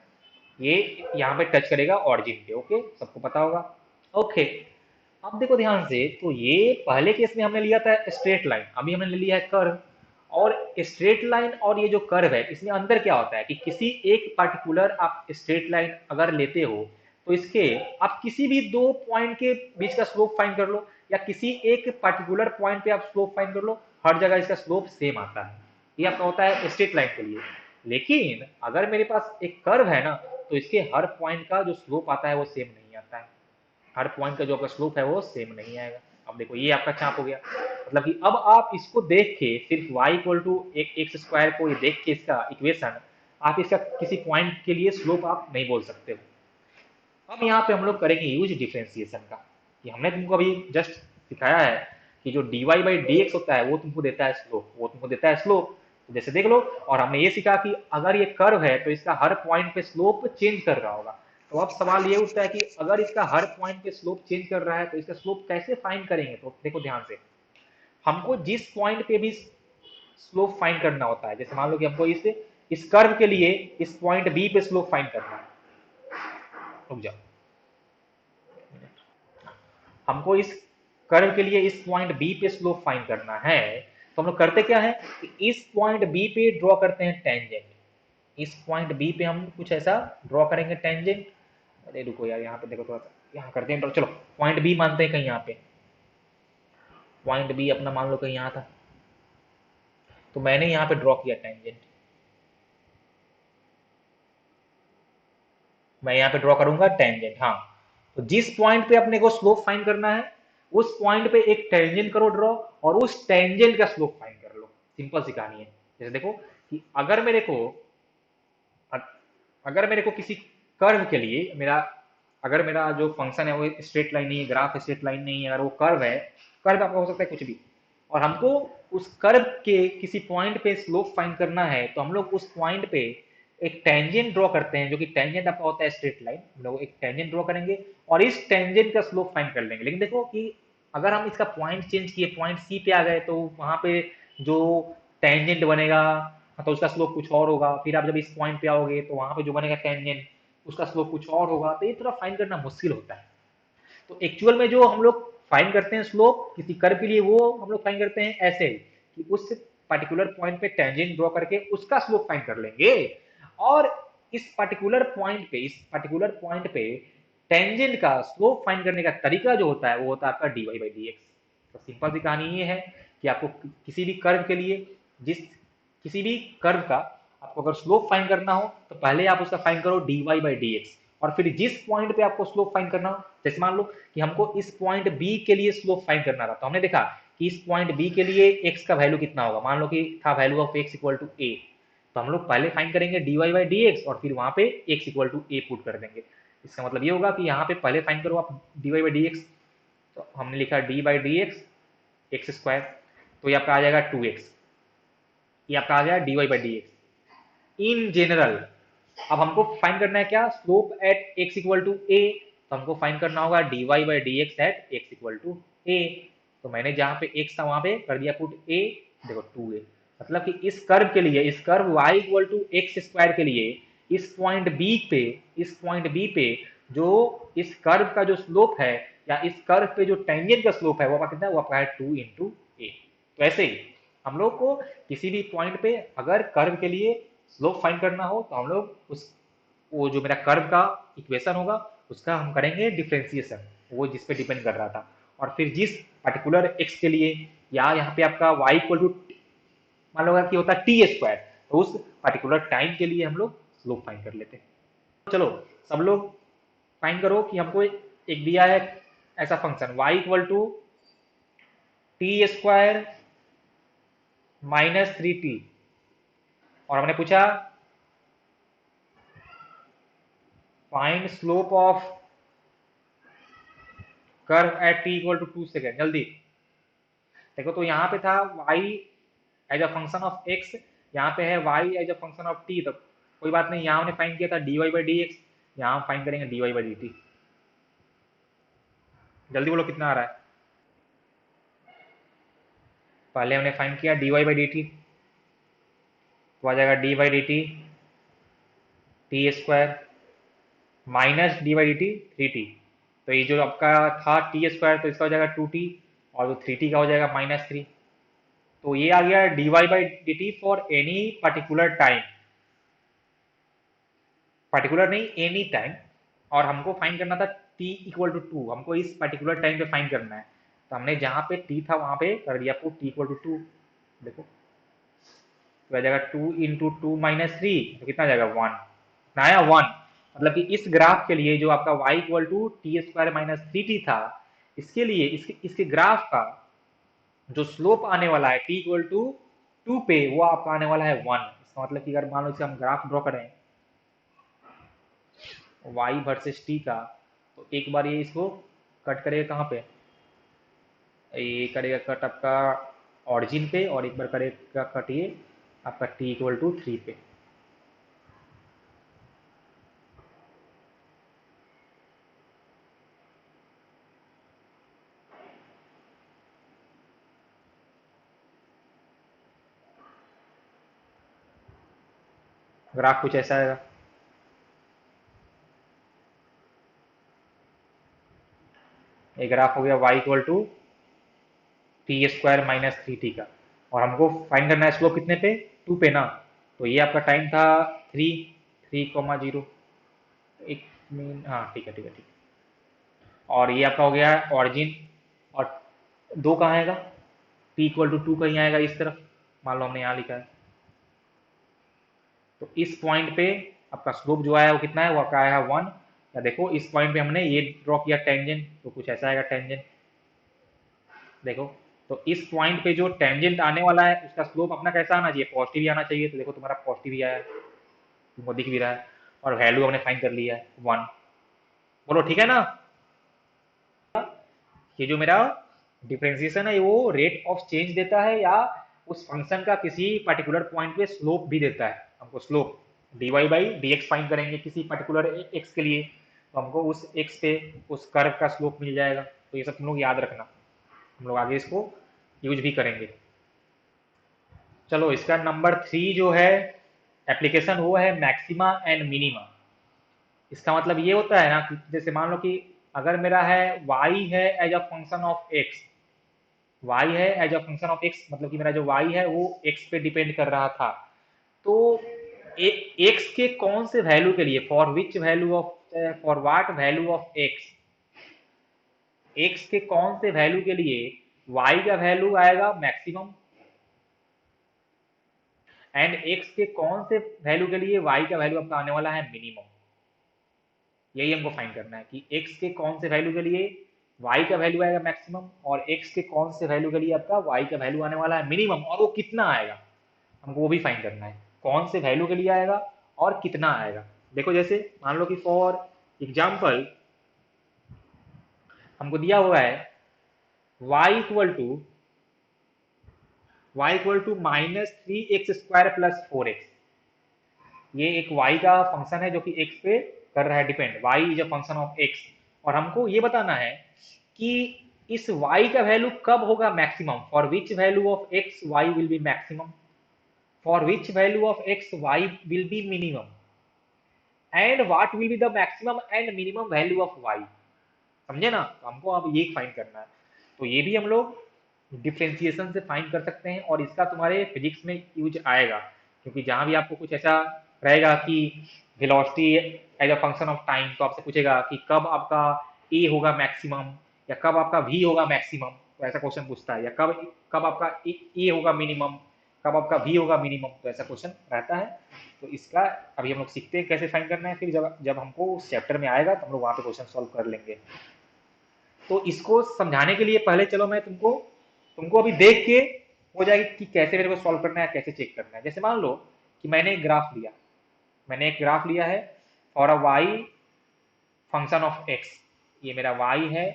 ये यहाँ पे टच करेगा ऑरिजिन पे। ओके, सबको पता होगा। ओके, अब देखो ध्यान से, तो ये पहले केस में हमने लिया था स्ट्रेट लाइन, अभी हमने ले लिया है कर्व। और स्ट्रेट लाइन और ये जो कर्व है, इसमें अंदर क्या होता है कि किसी एक पर्टिकुलर आप स्ट्रेट लाइन अगर लेते हो तो इसके आप किसी भी दो पॉइंट के बीच का स्लोप फाइंड कर लो, या किसी एक पर्टिकुलर पॉइंट पे आप स्लोप फाइंड कर लो, हर जगह इसका स्लोप सेम आता है। ये आपका होता है स्ट्रेट लाइन के लिए। लेकिन अगर मेरे पास एक कर्व है ना, तो इसके हर पॉइंट का जो स्लोप आता है वो सेम नहीं आता है, हर पॉइंट का जो आपका स्लोप है वो सेम नहीं आएगा। अब देखो ये आपका चाप हो गया, मतलब कि अब आप इसको देख के सिर्फ y equal to x square को ये देख के इसका इक्वेशन आप इसका किसी पॉइंट के लिए स्लोप आप नहीं बोल सकते हो। अब यहाँ पे हम लोग करेंगे यूज डिफरेंशिएशन का, कि हमने तुमको अभी जस्ट सिखाया है कि जो dy बाई डी होता है वो तुमको देता है स्लोप, वो तुमको देता है स्लोप। तो जैसे देख लो, और हमने ये सीखा कि अगर ये कर्व है तो इसका हर पॉइंट पे स्लोप चेंज कर रहा होगा। तो अब सवाल ये उठता है कि अगर इसका हर पॉइंट पे स्लोप चेंज कर रहा है तो इसका स्लोप कैसे फाइंड करेंगे। तो देखो ध्यान से, हमको जिस पॉइंट पे भी स्लोप फाइंड करना होता है, जैसे मान लो कि हमको इस कर्व के लिए इस पॉइंट बी पे स्लोप फाइंड करना है, रुक जाओ, हमको इस कर्व के लिए इस पॉइंट बी पे स्लोप फाइंड करना है, तो हम लोग करते क्या है कि इस पॉइंट बी पे ड्रॉ करते हैं टेंजेंट। इस पॉइंट बी पे हम कुछ ऐसा ड्रॉ करेंगे टेंजेंट। अरे रुको यार, यहाँ पे देखो थोड़ा सा, यहाँ करते हैं, चलो पॉइंट बी मानते हैं कहीं यहाँ पे, पॉइंट बी अपना मान लो कहीं यहाँ था, तो मैंने यहाँ पे ड्रॉ किया टेंजेंट, मैं यहाँ पे ड्रॉ करूंगा टेंजेंट। हाँ, तो जिस पॉइंट पे अपने को स्लोप फाइंड करना है उस पॉइंट पे एक टेंजेंट करो ड्रॉ, और उस टेंजेंट का स्लोप फाइंड कर लो। सिंपल सी कहानी है। जैसे देखो कि अगर मेरे को किसी कर्व के लिए अगर मेरा जो फंक्शन है वो स्ट्रेट लाइन नहीं है, ग्राफ स्ट्रेट लाइन नहीं है, अगर वो कर्व है, कर्व आपका हो सकता है कुछ भी, और हमको उस कर्व के किसी पॉइंट पे स्लोप फाइंड करना है, तो हम लोग उस पॉइंट पे एक टेंजेंट ड्रॉ करते हैं, जो कि टेंजेंट आपका होता है स्ट्रेट लाइन। हम लोग एक टेंजेंट ड्रॉ करेंगे और इस टेंजेंट का स्लोप फाइंड कर लेंगे। लेकिन देखो कि अगर हम इसका पॉइंट चेंज किए, पॉइंट सी पे आ गए, तो वहां पे जो टेंजेंट बनेगा तो उसका स्लोप कुछ और होगा। फिर आप जब इस पॉइंट पे आओगे तो वहां पे जो बनेगा टेंजेंट, उसका स्लोप कुछ और होगा। तो ये थोड़ा फाइंड करना मुश्किल होता है। तो एक्चुअल में जो हम लोग फाइंड करते हैं स्लोप किसी कर्व के लिए, वो हम लोग फाइंड करते हैं ऐसे कि उस पर्टिकुलर पॉइंट पे टेंजेंट ड्रॉ करके उसका स्लोप फाइंड कर लेंगे, और इस पर्टिकुलर पॉइंट पे टेंजेंट का स्लोप फाइंड करने का तरीका जो होता है वो होता है आपका dy बाई डी एक्स। तो सिंपल सी कहानी ये है कि आपको किसी भी कर्व के लिए, जिस किसी भी कर्व का आपको अगर स्लोप फाइंड करना हो तो पहले आप उसका फाइंड करो dy बाई डी एक्स, और फिर जिस पॉइंट पे आपको स्लोप फाइंड करना हो, जैसे मान लो कि हमको इस पॉइंट बी के लिए स्लोप फाइंड करना था, तो हमने देखा कि इस पॉइंट बी के लिए x का वैल्यू कितना होगा, मान लो कि था value of x equal to a, तो हम लोग पहले फाइंड करेंगे dy बाई डी एक्स और फिर वहां पे x equal to a put कर देंगे। इसका मतलब ये होगा कि यहाँ पे पहले फाइंड करो आप dy बाई डी एक्स, तो हमने लिखा D by d x x square, तो ये आपका आ जाएगा 2x, ये आपका आ गया dy by d x in general. अब हमको फाइंड करना है क्या, slope at x equal to a, तो हमको फाइंड करना होगा dy by d x at x equal to a। तो मैंने जहां पे x था वहां पे कर दिया पुट a, देखो 2a, मतलब कि इस कर्व के लिए, इस curve y equal to x square के लिए इस पॉइंट b पे जो इस कर्व का जो स्लोप है, या इस कर्व पे जो टेंजेंट का स्लोप है, वो आपका कितना है, वो आपका है 2 इंटू a। तो ऐसे ही हम लोग को किसी भी पॉइंट पे अगर कर्व के लिए स्लोप फाइंड करना हो तो हम लोग उस वो जो मेरा कर्व का इक्वेशन होगा उसका हम करेंगे डिफरेंशिएशन, वो जिस पे डिपेंड कर रहा था। और फिर जिस पर्टिकुलर x के लिए, या यहाँ पे आपका y इक्वल टू मान लो कि होता है टी स्क्वायर, तो उस पर्टिकुलर टाइम के लिए हम लोग स्लोप फाइंड कर लेते हैं। चलो सब लोग फाइंड करो कि हमको एक दिया है ऐसा function y equal to t square minus 3t, और हमने पूछा find slope of curve at t equal to 2 second. जल्दी देखो, तो यहाँ पे था y as a function of x, यहाँ पे है y as a function of t, तो कोई बात नहीं, यहाँ हमने फाइंड किया था dy बाई डी एक्स, यहाँ हम फाइंड करेंगे dy बाई डी टी। जल्दी बोलो कितना आ रहा है। पहले हमने फाइंड किया dy बाई डी टी, तो आ जाएगा d by d t T square minus D by d T 3t, तो ये जो आपका था टी स्क्वायर, तो इसका हो जाएगा 2t, और जो 3t का हो जाएगा -3। तो ये आ गया dy by d T for any particular time, particular नहीं एनी टाइम, और हमको फाइंड करना था t इक्वल टू 2, हमको इस पर्टिकुलर टाइम पे फाइंड करना है, तो हमने जहाँ पे t था वहाँ पे कर दिया आपको t इक्वल टू 2। देखो तो आ जाएगा 2 इंटू टू माइनस थ्री, तो कितना आ जाएगा 1 ना, आया 1। मतलब कि इस ग्राफ के लिए जो आपका y equal to t square minus 3t था, इसके लिए इसके ग्राफ का जो स्लोप आने वाला है t इक्वल टू 2 पे, वो आपका आने वाला है 1। इसका मतलब कि अगर मान लो इसे हम ग्राफ ड्रॉ करें y वर्सेस t का, तो एक बार ये इसको कट करेगा कहाँ पे, ये करेगा कट आपका ऑरिजिन पे, और एक बार करेगा कट ये आपका t इक्वल टू 3 पे। ग्राफ कुछ ऐसा आएगा, ये ग्राफ हो गया y equal to t square minus 3t का, और हमको फाइंड करना है स्लोप कितने पे, 2 पे ना, तो ये आपका टाइम था 3,0। एक मिनट, हाँ ठीक है ठीक है ठीक है, और ये आपका हो गया ऑरिजिन, और 2 कहाँ आएगा, t इक्वल टू 2 कहीं आएगा इस तरफ, मान लो हमने यहाँ लिखा है, तो इस पॉइंट पे आपका स्लोप जो आया वो कितना है, वो आपका आया है 1। या देखो इस पॉइंट पे हमने ये ड्रॉ किया टेंजेंट, तो कुछ ऐसा आएगा टेंजेंट। देखो तो इस पॉइंट पे जो टेंजेंट आने वाला है उसका स्लोप अपना कैसा आना चाहिए, पॉजिटिव ही आना चाहिए, तो देखो तुम्हारा पॉजिटिव ही आया है, तुमको दिख भी रहा है, और वैल्यू हमने फाइंड कर लिया है 1। बोलो ठीक है ना। ये जो मेरा डिफरेंशिएशन है वो रेट ऑफ चेंज देता है, या उस फंक्शन का किसी पर्टिकुलर पॉइंट पे स्लोप भी देता है। हमको slope dy by d x find करेंगे किसी पर्टिकुलर x के लिए, तो हमको उस x पे उस कर्व का स्लोप मिल जाएगा। तो ये सब तुम लोग याद रखना, हम लोग आगे इसको यूज भी करेंगे। चलो इसका नंबर 3 जो है एप्लीकेशन, वो है मैक्सिमा एंड मिनिमा। इसका मतलब ये होता है ना कि जैसे मान लो कि अगर मेरा है y है as a function of x, y है as a function of x, मतलब कि मेरा जो y है वो x पे डिपेंड कर रहा था, तो x के कौन से वैल्यू के लिए, for which value of, for what value of x के कौन से वैल्यू के लिए y का वैल्यू आएगा मैक्सिमम, एंड x के कौन से वैल्यू के लिए y का वैल्यू आपका आने वाला है मिनिमम। यही हमको फाइंड करना है कि x के कौन से वैल्यू के लिए y का वैल्यू आएगा मैक्सिमम, और x के कौन से वैल्यू के लिए आपका y का वैल्यू आने वाला है मिनिमम, और वो कितना आएगा, हमको वो भी फाइंड करना है, कौन से वैल्यू के लिए आएगा और कितना आएगा। देखो जैसे मान लो कि फॉर एग्जाम्पल हमको दिया हुआ है y equal to minus 3x square plus 4x, ये एक y का फंक्शन है जो कि x पे कर रहा है depend, y is a function of x, और हमको ये बताना है कि इस y का वैल्यू कब होगा maximum, for which value of x y will be maximum, for which value of x y will be minimum, and what will be the maximum and minimum value of y। समझे ना, तो हमको अब ये find करना है। तो ये भी हम लोग डिफ्रेंसिएशन से फाइंड कर सकते हैं, और इसका तुम्हारे फिजिक्स में यूज आएगा, क्योंकि जहां भी आपको कुछ ऐसा रहेगा कि velocity as a function of time, तो आपसे पूछेगा कि कब आपका ए होगा मैक्सिमम, या कब आपका वी होगा मैक्सिमम, तो ऐसा क्वेश्चन पूछता है, या कब कब आपका ए होगा मिनिमम, कब आपका v होगा मिनिमम, तो ऐसा क्वेश्चन रहता है। तो इसका अभी हम लोग सीखते हैं कैसे फाइंड करना है, फिर जब जब हमको उस चैप्टर में आएगा तो हम लोग वहाँ पे क्वेश्चन सॉल्व कर लेंगे। तो इसको समझाने के लिए पहले चलो मैं तुमको तुमको अभी देख के हो जाएगी कि कैसे मेरे को सॉल्व करना है, कैसे चेक करना है। जैसे मान लो कि मैंने एक ग्राफ लिया है for a y function of x, ये मेरा वाई है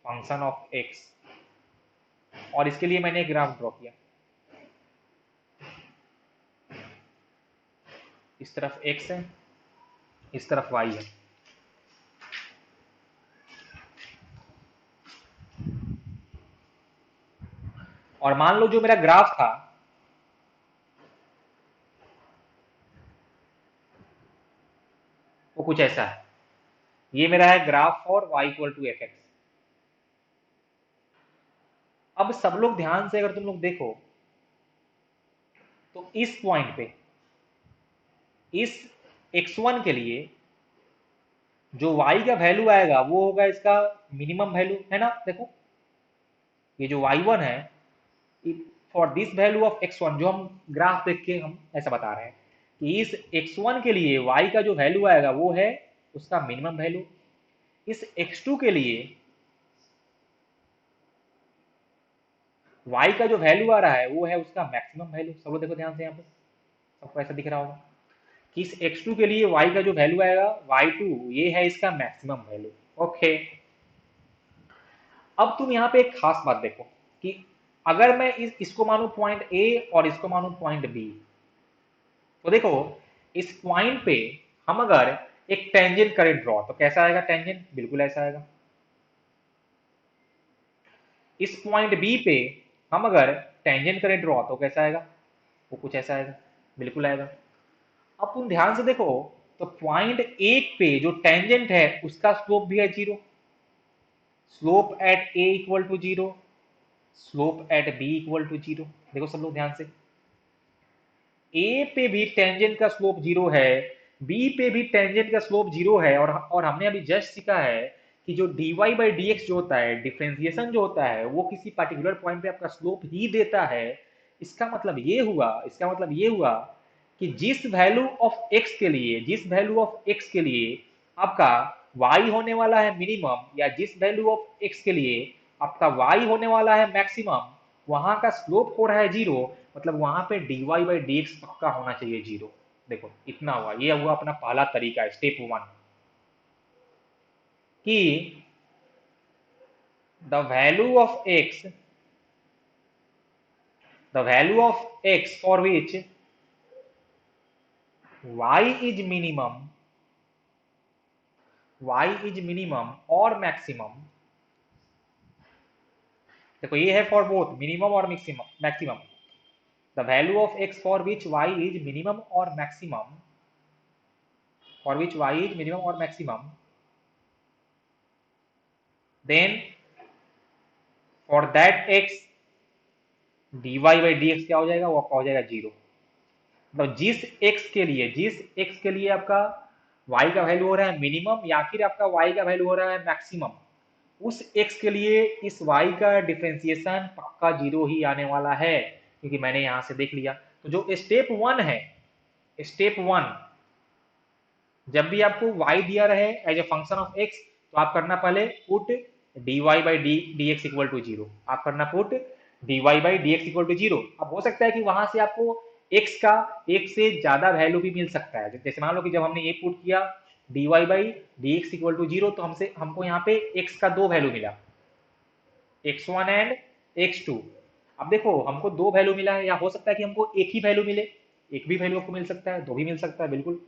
फंक्शन ऑफ एक्स, और इसके लिए मैंने एक ग्राफ ड्रॉ किया। इस तरफ x है, इस तरफ y है। और मान लो जो मेरा ग्राफ था वो कुछ ऐसा है, ये मेरा है graph for y equal to f x. अब सब लोग ध्यान से अगर तुम लोग देखो तो इस पॉइंट पे इस x1 के लिए जो y का वैल्यू आएगा वो होगा इसका मिनिमम वैल्यू, है ना। देखो ये जो y1 है, for this value of x1, जो हम ग्राफ देख के हम ऐसा बता रहे हैं कि इस x1 के लिए y का जो वैल्यू आएगा वो है उसका मिनिमम वैल्यू। इस x2 के लिए y का जो वैल्यू आ रहा है वो है उसका मैक्सिमम वैल्यू। सब लोग देखो ध्यान से, यहाँ पे सबको ऐसा दिख रहा होगा कि इस x2 के लिए y का जो वैल्यू आएगा y2, ये है इसका मैक्सिमम वैल्यू। ओके, अब तुम यहाँ पे एक खास बात देखो कि अगर मैं इसको मानू पॉइंट ए और इसको मानू पॉइंट बी, तो देखो इस पॉइंट पे हम अगर एक टेंजेंट करें ड्रॉ तो कैसा आएगा टेंजेंट, बिल्कुल ऐसा आएगा। इस पॉइंट बी पे हम अगर टेंजेंट करें ड्रॉ तो कैसा आएगा, वो कुछ ऐसा आएगा, बिल्कुल आएगा। अब तुम ध्यान से देखो तो पॉइंट एक पे जो टेंजेंट है उसका स्लोप भी है zero, slope at a equal to zero, slope at b equal to zero. देखो सब लोग ध्यान से, ए पे भी टेंजेंट का स्लोप जीरो है, बी पे भी टेंजेंट का स्लोप जीरो है, और हमने अभी जस्ट सीखा है कि जो dy बाई डी एक्स जो होता है, डिफ्रेंसिएशन जो होता है, वो किसी पर्टिकुलर पॉइंट पे आपका स्लोप ही देता है। इसका मतलब ये हुआ कि जिस वैल्यू ऑफ एक्स के लिए आपका y होने वाला है मिनिमम, या जिस वैल्यू ऑफ एक्स के लिए आपका y होने वाला है मैक्सिमम, वहां का स्लोप हो रहा है जीरो, मतलब वहां पे dy बाई डी एक्स पक्का होना चाहिए जीरो। देखो इतना हुआ, ये हुआ अपना पहला तरीका, स्टेप वन, कि the value of x for which y is minimum और मैक्सिमम। देखो ये है फॉर बोथ मिनिमम और maximum, the value of x for which y is minimum और maximum, then for that x dy by d x क्या हो जाएगा, वो आपका हो जाएगा जीरो। मतलब जिस x के लिए आपका y का वैल्यू हो रहा है मिनिमम, या फिर आपका y का वैल्यू हो रहा है मैक्सिमम, उस x के लिए इस y का डिफरेंशिएशन पक्का जीरो ही आने वाला है, क्योंकि मैंने यहां से देख लिया। तो जो स्टेप वन है, स्टेप वन, जब भी आपको y दिया रहे as a function of x, तो आप करना पहले put dy by d x equal to zero, आप करना put dy by d x equal to zero. अब हो सकता है कि वहां से आपको x का एक से ज्यादा वैल्यू भी मिल सकता है। जैसे मान लो कि जब हमने ये पुट किया dy by d x equal to zero, तो हमको यहाँ पे x का दो वैल्यू मिला, x1 एंड x2। अब देखो हमको दो वैल्यू मिला है, या हो सकता है कि हमको एक ही वैल्यू मिले, एक भी वैल्यू आपको मिल सकता है, दो भी मिल सकता है, बिल्कुल।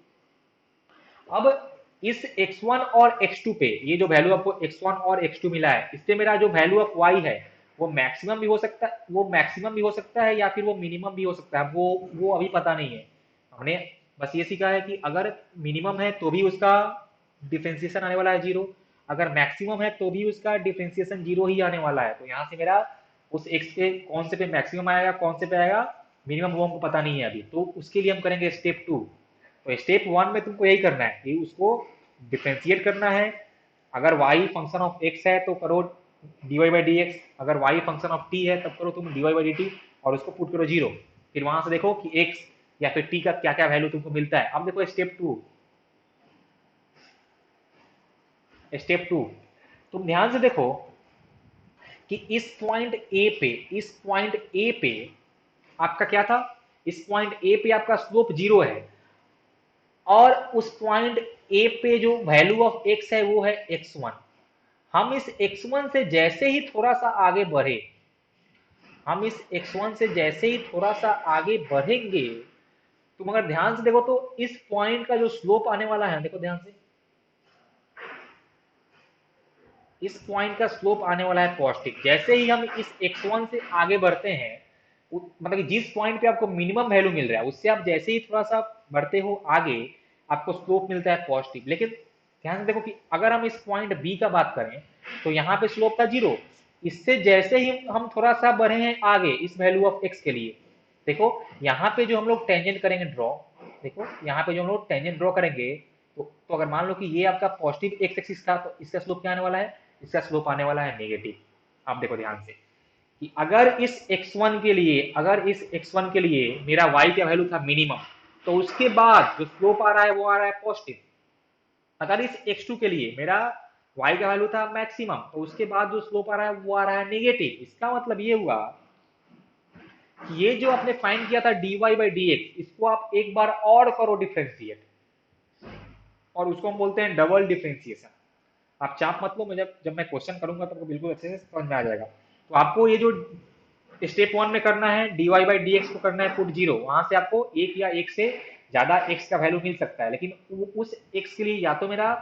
अब इस x1 और x2 पे, ये जो वैल्यू आपको x1 और x2 मिला है, इससे मेरा जो वैल्यू ऑफ y है वो मैक्सिमम भी हो सकता है, या फिर वो मिनिमम भी हो सकता है, वो अभी पता नहीं है। हमने बस ये सीखा है कि अगर मिनिमम है तो भी उसका डिफरेंशिएशन आने वाला है जीरो, अगर मैक्सिमम है तो भी उसका डिफरेंशिएशन जीरो ही आने वाला है। तो यहाँ से मेरा उस x पे कौन से पे मैक्सिमम आएगा, कौन से पे आएगा मिनिमम, वो हमको पता नहीं है अभी। तो उसके लिए हम करेंगे स्टेप टू। तो स्टेप वन में तुमको यही करना है कि उसको डिफ्रेंशिएट करना है। अगर y फंक्शन ऑफ x है तो करो dy बाई डी एक्स, अगर y फंक्शन ऑफ t है तब करो तुम dy बाई डी टी, और उसको पुट करो जीरो। फिर वहां से देखो कि x या फिर t का क्या क्या वैल्यू तुमको मिलता है। अब देखो स्टेप 2 तुम ध्यान से देखो कि इस पॉइंट ए पे आपका क्या था, इस पॉइंट ए पे आपका स्लोप 0 है, और उस पॉइंट ए पे जो वैल्यू ऑफ x है वो है x1। हम इस x1 से जैसे ही थोड़ा सा आगे बढ़े, हम इस x1 से जैसे ही थोड़ा सा आगे बढ़ेंगे, तुम अगर ध्यान से देखो तो इस पॉइंट का जो स्लोप आने वाला है, देखो ध्यान से, इस पॉइंट का स्लोप आने वाला है पॉजिटिव। जैसे ही हम इस x1 से आगे बढ़ते हैं, मतलब कि जिस पॉइंट पे आपको मिनिमम वैल्यू मिल रहा है उससे आप जैसे ही थोड़ा सा बढ़ते हो आगे, आपको स्लोप मिलता है पॉजिटिव। लेकिन ध्यान से देखो कि अगर हम इस पॉइंट बी का बात करें तो यहाँ पे स्लोप था 0। इससे जैसे ही हम थोड़ा सा बढ़े हैं आगे इस वैल्यू ऑफ x के लिए, देखो यहाँ पे जो हम लोग टेंजेंट करेंगे ड्रॉ, देखो यहाँ पे जो हम लोग टेंजेंट ड्रॉ करेंगे, तो अगर मान लो कि ये आपका पॉजिटिव एक्स एक्सिस था, तो इसका स्लोप क्या आने वाला है, इसका स्लोप आने वाला है नेगेटिव। आप देखो ध्यान से कि अगर इस x1 के लिए, अगर इस x1 के लिए मेरा y का वैल्यू था मिनिमम, तो उसके बाद जो स्लोप आ रहा है वो आ रहा है पॉजिटिव। अगर इस x2 के लिए मेरा y का वैल्यू था मैक्सिमम, तो उसके बाद जो स्लोप आ रहा है वो आ रहा है नेगेटिव। इसका मतलब ये हुआ कि ये जो आपने फाइंड किया था dy बाई डी एक्स, इसको आप एक बार और करो डिफ्रेंशिएट, और उसको हम बोलते हैं डबल डिफ्रेंशिएशन। आप चाप मत लो, मैं जब मैं क्वेश्चन करूंगा तो आपको बिल्कुल अच्छे से समझ में आ जाएगा। तो आपको ये जो स्टेप 1 में करना है dy बाई डी एक्स को करना है पुट 0, वहां से आपको एक या एक से ज्यादा x का वैल्यू मिल सकता है, लेकिन उस x के लिए या तो मेरा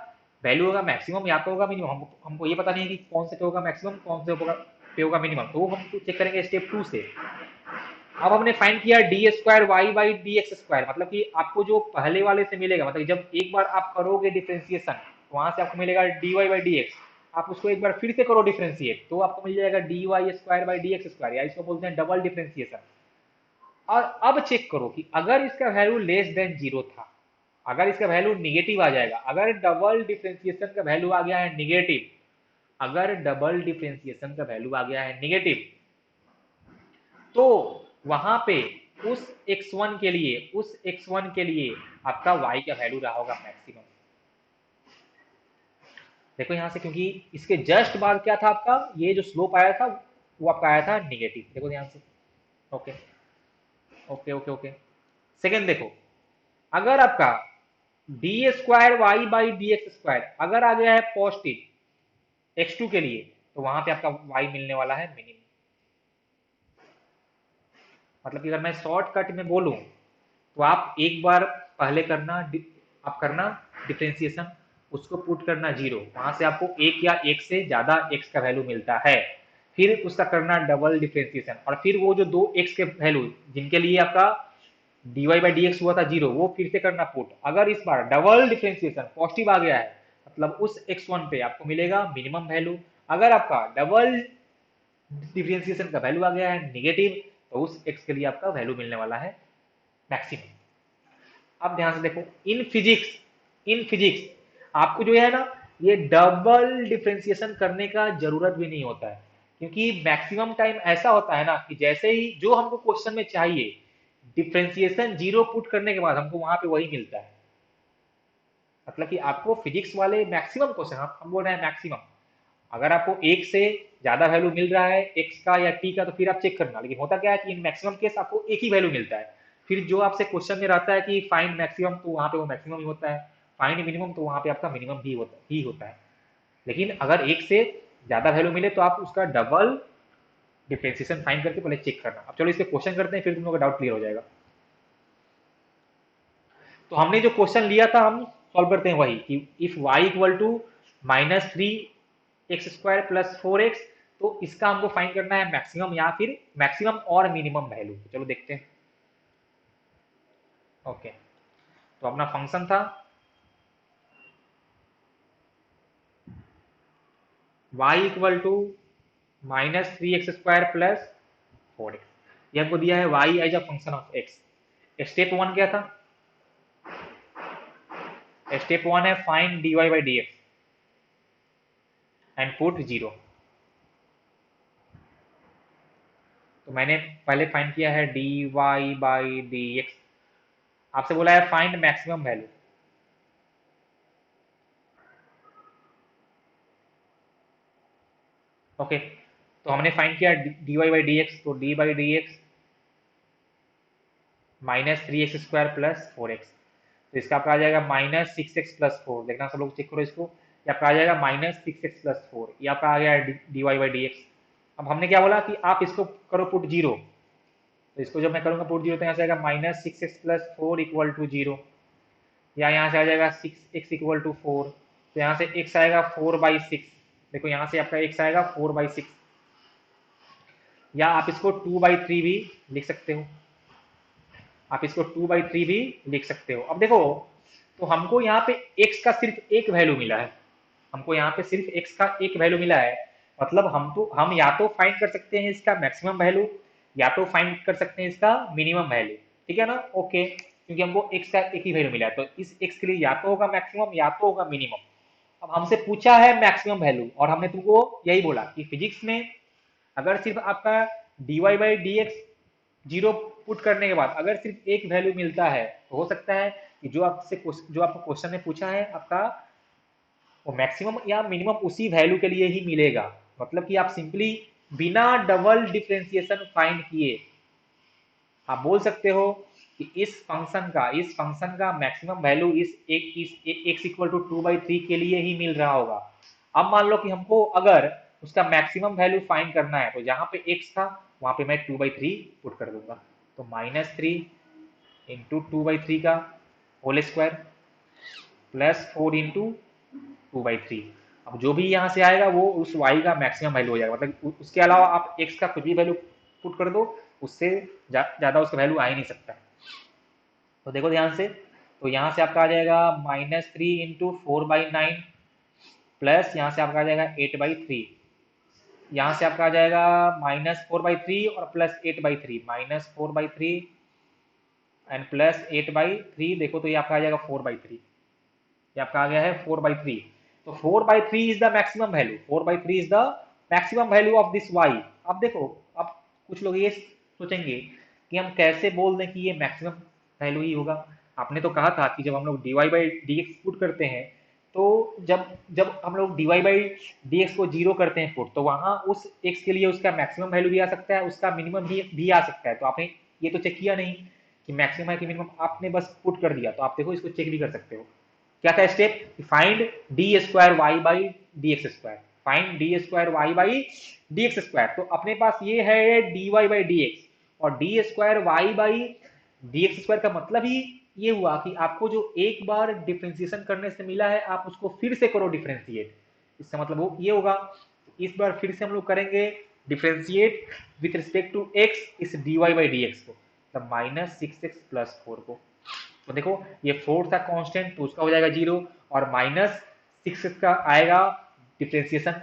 वैल्यू होगा मैक्सिमम या तो होगा मिनिमम। हमको ये पता नहीं है कि कौन से पे होगा मैक्सिमम, कौन से पे होगा मिनिमम, तो वो हम चेक करेंगे स्टेप 2 से। अब हमने फाइंड किया d square y by d x square, मतलब कि आपको जो पहले वाले से मिलेगा, मतलब जब एक बार आप करोगे डिफ्रेंसिएशन तो वहां से आपको मिलेगा d y by d x, आप उसको एक बार फिर से करो डिफ्रेंशिएट तो आपको मिल जाएगा d y square by d x square, या इसको बोलते हैं डबल डिफ्रेंसिएशन। और अब चेक करो कि अगर इसका वैल्यू लेस देन 0 था, अगर इसका वैल्यू निगेटिव आ जाएगा, अगर डबल डिफ्रेंसिएशन का वैल्यू आ गया है निगेटिव, अगर डबल डिफ्रेंसिएशन का वैल्यू आ गया है निगेटिव, तो वहां पे उस x1 के लिए आपका y का वैल्यू रहा होगा मैक्सिमम। देखो यहां से, क्योंकि इसके जस्ट बाद क्या था आपका, ये जो स्लोप आया था वो आपका आया था निगेटिव। देखो ध्यान से, okay okay okay okay. Second देखो, अगर आपका d square y by d x square अगर आ गया है पॉजिटिव x2 के लिए, तो वहां पे आपका y मिलने वाला है मिनिमम। मतलब कि अगर मैं शॉर्टकट में बोलूं तो आप एक बार पहले करना, आप करना डिफ्रेंसिएशन, उसको पुट करना 0, वहां से आपको एक या एक से ज्यादा x का वैल्यू मिलता है, फिर उसका करना डबल डिफ्रेंसिएशन, और फिर वो जो दो x के वैल्यू जिनके लिए आपका dy बाई डी एक्स हुआ था 0, वो फिर से करना पुट। अगर इस बार डबल डिफ्रेंसिएशन पॉजिटिव आ गया है, मतलब उस x1 पे आपको मिलेगा मिनिमम वैल्यू। अगर आपका डबल डिफ्रेंसिएशन का वैल्यू आ गया है निगेटिव, तो उस x के लिए आपका वैल्यू मिलने वाला है मैक्सिमम। अब ध्यान से देखो, इन फिजिक्स आपको जो है ना, ये डबल डिफ्रेंसिएशन करने का जरूरत भी नहीं होता है, क्योंकि मैक्सिमम टाइम ऐसा होता है ना कि जैसे ही जो हमको क्वेश्चन में चाहिए, डिफ्रेंसिएशन 0 पुट करने के बाद हमको वहां पे वही मिलता है। मतलब कि आपको फिजिक्स वाले मैक्सिमम क्वेश्चन, हम बोल रहे हैं मैक्सिमम, अगर आपको एक से ज्यादा वैल्यू मिल रहा है एक्स का या टी का, तो फिर आप चेक करना। लेकिन होता क्या है कि इन मैक्सिमम केस आपको एक ही वैल्यू मिलता है। फिर जो आपसे क्वेश्चन में रहता है कि फाइंड मैक्सिमम, तो वहां पे वो मैक्सिमम ही होता है, फाइंड मिनिमम तो वहां पे आपका मिनिमम ही होता है। लेकिन अगर एक से ज्यादा वैल्यू मिले तो आप उसका डबल डिफ्रेंसिएशन फाइंड करके पहले चेक करना। अब चलो इस पे क्वेश्चन करते हैं, फिर तुम लोग का डाउट क्लियर हो जाएगा। तो हमने जो क्वेश्चन लिया था हम सॉल्व करते हैं वही, कि if y equal to -3x² plus 4x, तो इसका हमको फाइंड करना है मैक्सिमम या फिर मैक्सिमम और मिनिमम वैल्यू। चलो देखते हैं। ओके, तो अपना फंक्शन था y equal to -3x² plus 4x। ये हमको दिया है y as a function of x। Step 1 क्या था, स्टेप 1 है find dy by d x and put 0। तो मैंने पहले फाइंड किया है dy बाई dx। आपसे बोला है फाइंड मैक्सिमम वैल्यू। ओके, तो हमने फाइंड किया dy बाई dx, तो d by d x minus three x square plus four x. तो इसका आपका आ जाएगा minus six x plus four. देखना सब लोग चेक करो इसको, ये आपका आ जाएगा minus six x plus four. ये आपका आ गया d y by d x. अब हमने क्या बोला कि आप इसको करो पुट जीरो, तो इसको जब मैं करूंगा पुट जीरो तो यहाँ से आएगा minus six x plus four equal to zero, या यहाँ से आ जाएगा six x equal to four. तो यहाँ से एक्स आएगा फोर बाई सिक्स। देखो यहाँ से आपका एक्स आएगा फोर बाई सिक्स, या आप इसको टू बाई थ्री भी लिख सकते हो। आप इसको टू बाई थ्री भी लिख सकते हो। अब देखो, तो हमको यहाँ पे x का सिर्फ एक वैल्यू मिला है, हमको यहाँ पे सिर्फ x का एक वैल्यू मिला है। मतलब हम या तो फाइंड कर सकते हैं इसका मैक्सिमम वैल्यू, या तो फाइंड कर सकते हैं इसका मिनिमम वैल्यू। ठीक है ना? ओके, क्योंकि हमको x का एक ही वैल्यू मिला है, तो इस x के लिए या तो होगा मैक्सिमम या तो होगा मिनिमम। अब हमसे पूछा है मैक्सिमम वैल्यू, और हमने तुमको यही बोला कि फिजिक्स में अगर सिर्फ आपका dy by d x zero put करने के बाद अगर सिर्फ एक वैल्यू मिलता है, तो हो सकता है कि जो आपको क्वेश्चन में पूछा है आपका वो मैक्सिमम या मिनिमम उसी वैल्यू के लिए ही मिलेगा। मतलब कि आप सिंपली बिना डबल डिफरेंशिएशन फाइंड किए आप बोल सकते हो कि इस फंक्शन का मैक्सिमम वैल्यू इस x equal to two by three के लिए ही मिल रहा होगा। अब मान लो कि हमको अगर उसका मैक्सिमम वैल्यू फाइंड करना है, तो जहां पे एक्स था वहां पे मैं टू बाई थ्री पुट कर दूंगा। तो minus three into two by three का whole square plus four into two by three. अब जो भी यहाँ से आएगा वो उस y का मैक्सिमम वैल्यू हो जाएगा। मतलब उसके अलावा आप x का कुछ भी वैल्यू पुट कर दो, उससे ज्यादा उसका वैल्यू आ ही नहीं सकता। तो देखो ध्यान से, तो यहाँ से आपका आ जाएगा minus three into four by nine plus यहाँ से आपका आ जाएगा एट बाई थ्री। यहाँ से आपका आ जाएगा माइनस फोर बाई थ्री और plus eight by three, minus four by three and plus eight by three. देखो तो ये आपका आ जाएगा फोर बाई थ्री, ये आपका आ गया है फोर बाई थ्री। तो four by three is the maximum value, four by three is the maximum value of this y. अब देखो, अब कुछ लोग ये सोचेंगे कि हम कैसे बोल दें कि ये मैक्सिमम वैल्यू ही होगा। आपने तो कहा था कि जब हम लोग d y by d x put करते हैं, तो जब जब हम लोग d y by d x को जीरो करते हैं पुट, तो वहां उस एक्स के लिए उसका मैक्सिमम वैल्यू भी आ सकता है, उसका मिनिमम भी आ सकता है। तो आपने ये तो चेक किया नहीं कि मैक्सिमम है कि मिनिमम, आपने बस पुट कर दिया। तो आप देखो इसको चेक भी कर सकते हो। क्या था step? Find d square y by d x square, find d square y by d x square. तो अपने पास ये है d y by d x, और d square y by d x square का मतलब ही ये हुआ कि आपको जो एक बार डिफ्रेंसिएशन करने से मिला है आप उसको फिर से करो डिफ्रेंशिएट। इसका मतलब वो ये होगा, इस बार फिर से हम लोग करेंगे differentiate with respect to x इस d y by d x को, मतलब minus six x plus four को। तो देखो ये फोर था कांस्टेंट, तो उसका हो जाएगा जीरो, और माइनस सिक्स का आएगा डिफ्रेंसिएशन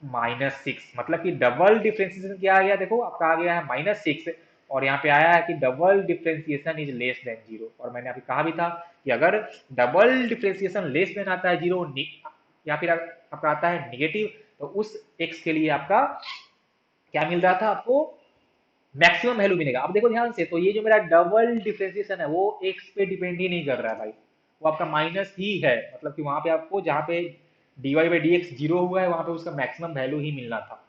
माइनस सिक्स। मतलब कि डबल डिफ्रेंसिएशन क्या आ गया? देखो आपका आ गया है माइनस सिक्स, और यहाँ पे आया है कि double differentiation is less than zero. और मैंने अभी कहा भी था कि अगर डबल डिफ्रेंसिएशन लेस देन आता है जीरो, या फिर आपका आता है निगेटिव, तो उस एक्स के लिए आपका क्या मिल रहा था? आपको मैक्सिमम वैल्यू मिलेगा। अब देखो ध्यान से, तो ये जो मेरा डबल डिफरेंशिएशन है वो एक्स पे डिपेंड ही नहीं कर रहा है भाई, वो आपका माइनस ही है। मतलब कि वहां पे आपको जहां पे d y by d x zero हुआ है वहां पे उसका मैक्सिमम वैल्यू ही मिलना था।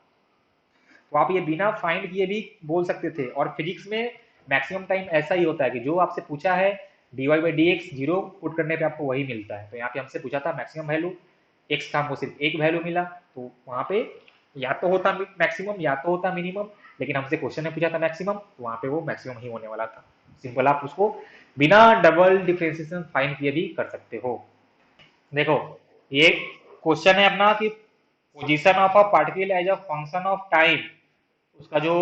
तो आप ये बिना फाइंड किए भी बोल सकते थे। और फिजिक्स में मैक्सिमम टाइम ऐसा ही होता है कि जो आपसे पूछा है d y by d x zero put करने पे आपको वही मिलता है। तो यहाँ पे हमसे पूछा था मैक्सिमम वैल्यू, एक्स का हमको सिर्फ एक वैल्यू मिला, तो वहां पे या तो होता मैक्सिमम या तो होता मिनिमम, लेकिन हमसे क्वेश्चन में पूछा था मैक्सिमम, तो वहां पे वो मैक्सिमम ही होने वाला था। सिंपल, आप उसको बिना डबल डिफरेंशिएशन फाइंड किए भी कर सकते हो। देखो ये क्वेश्चन है अपना कि position of a particle as a function of time, उसका जो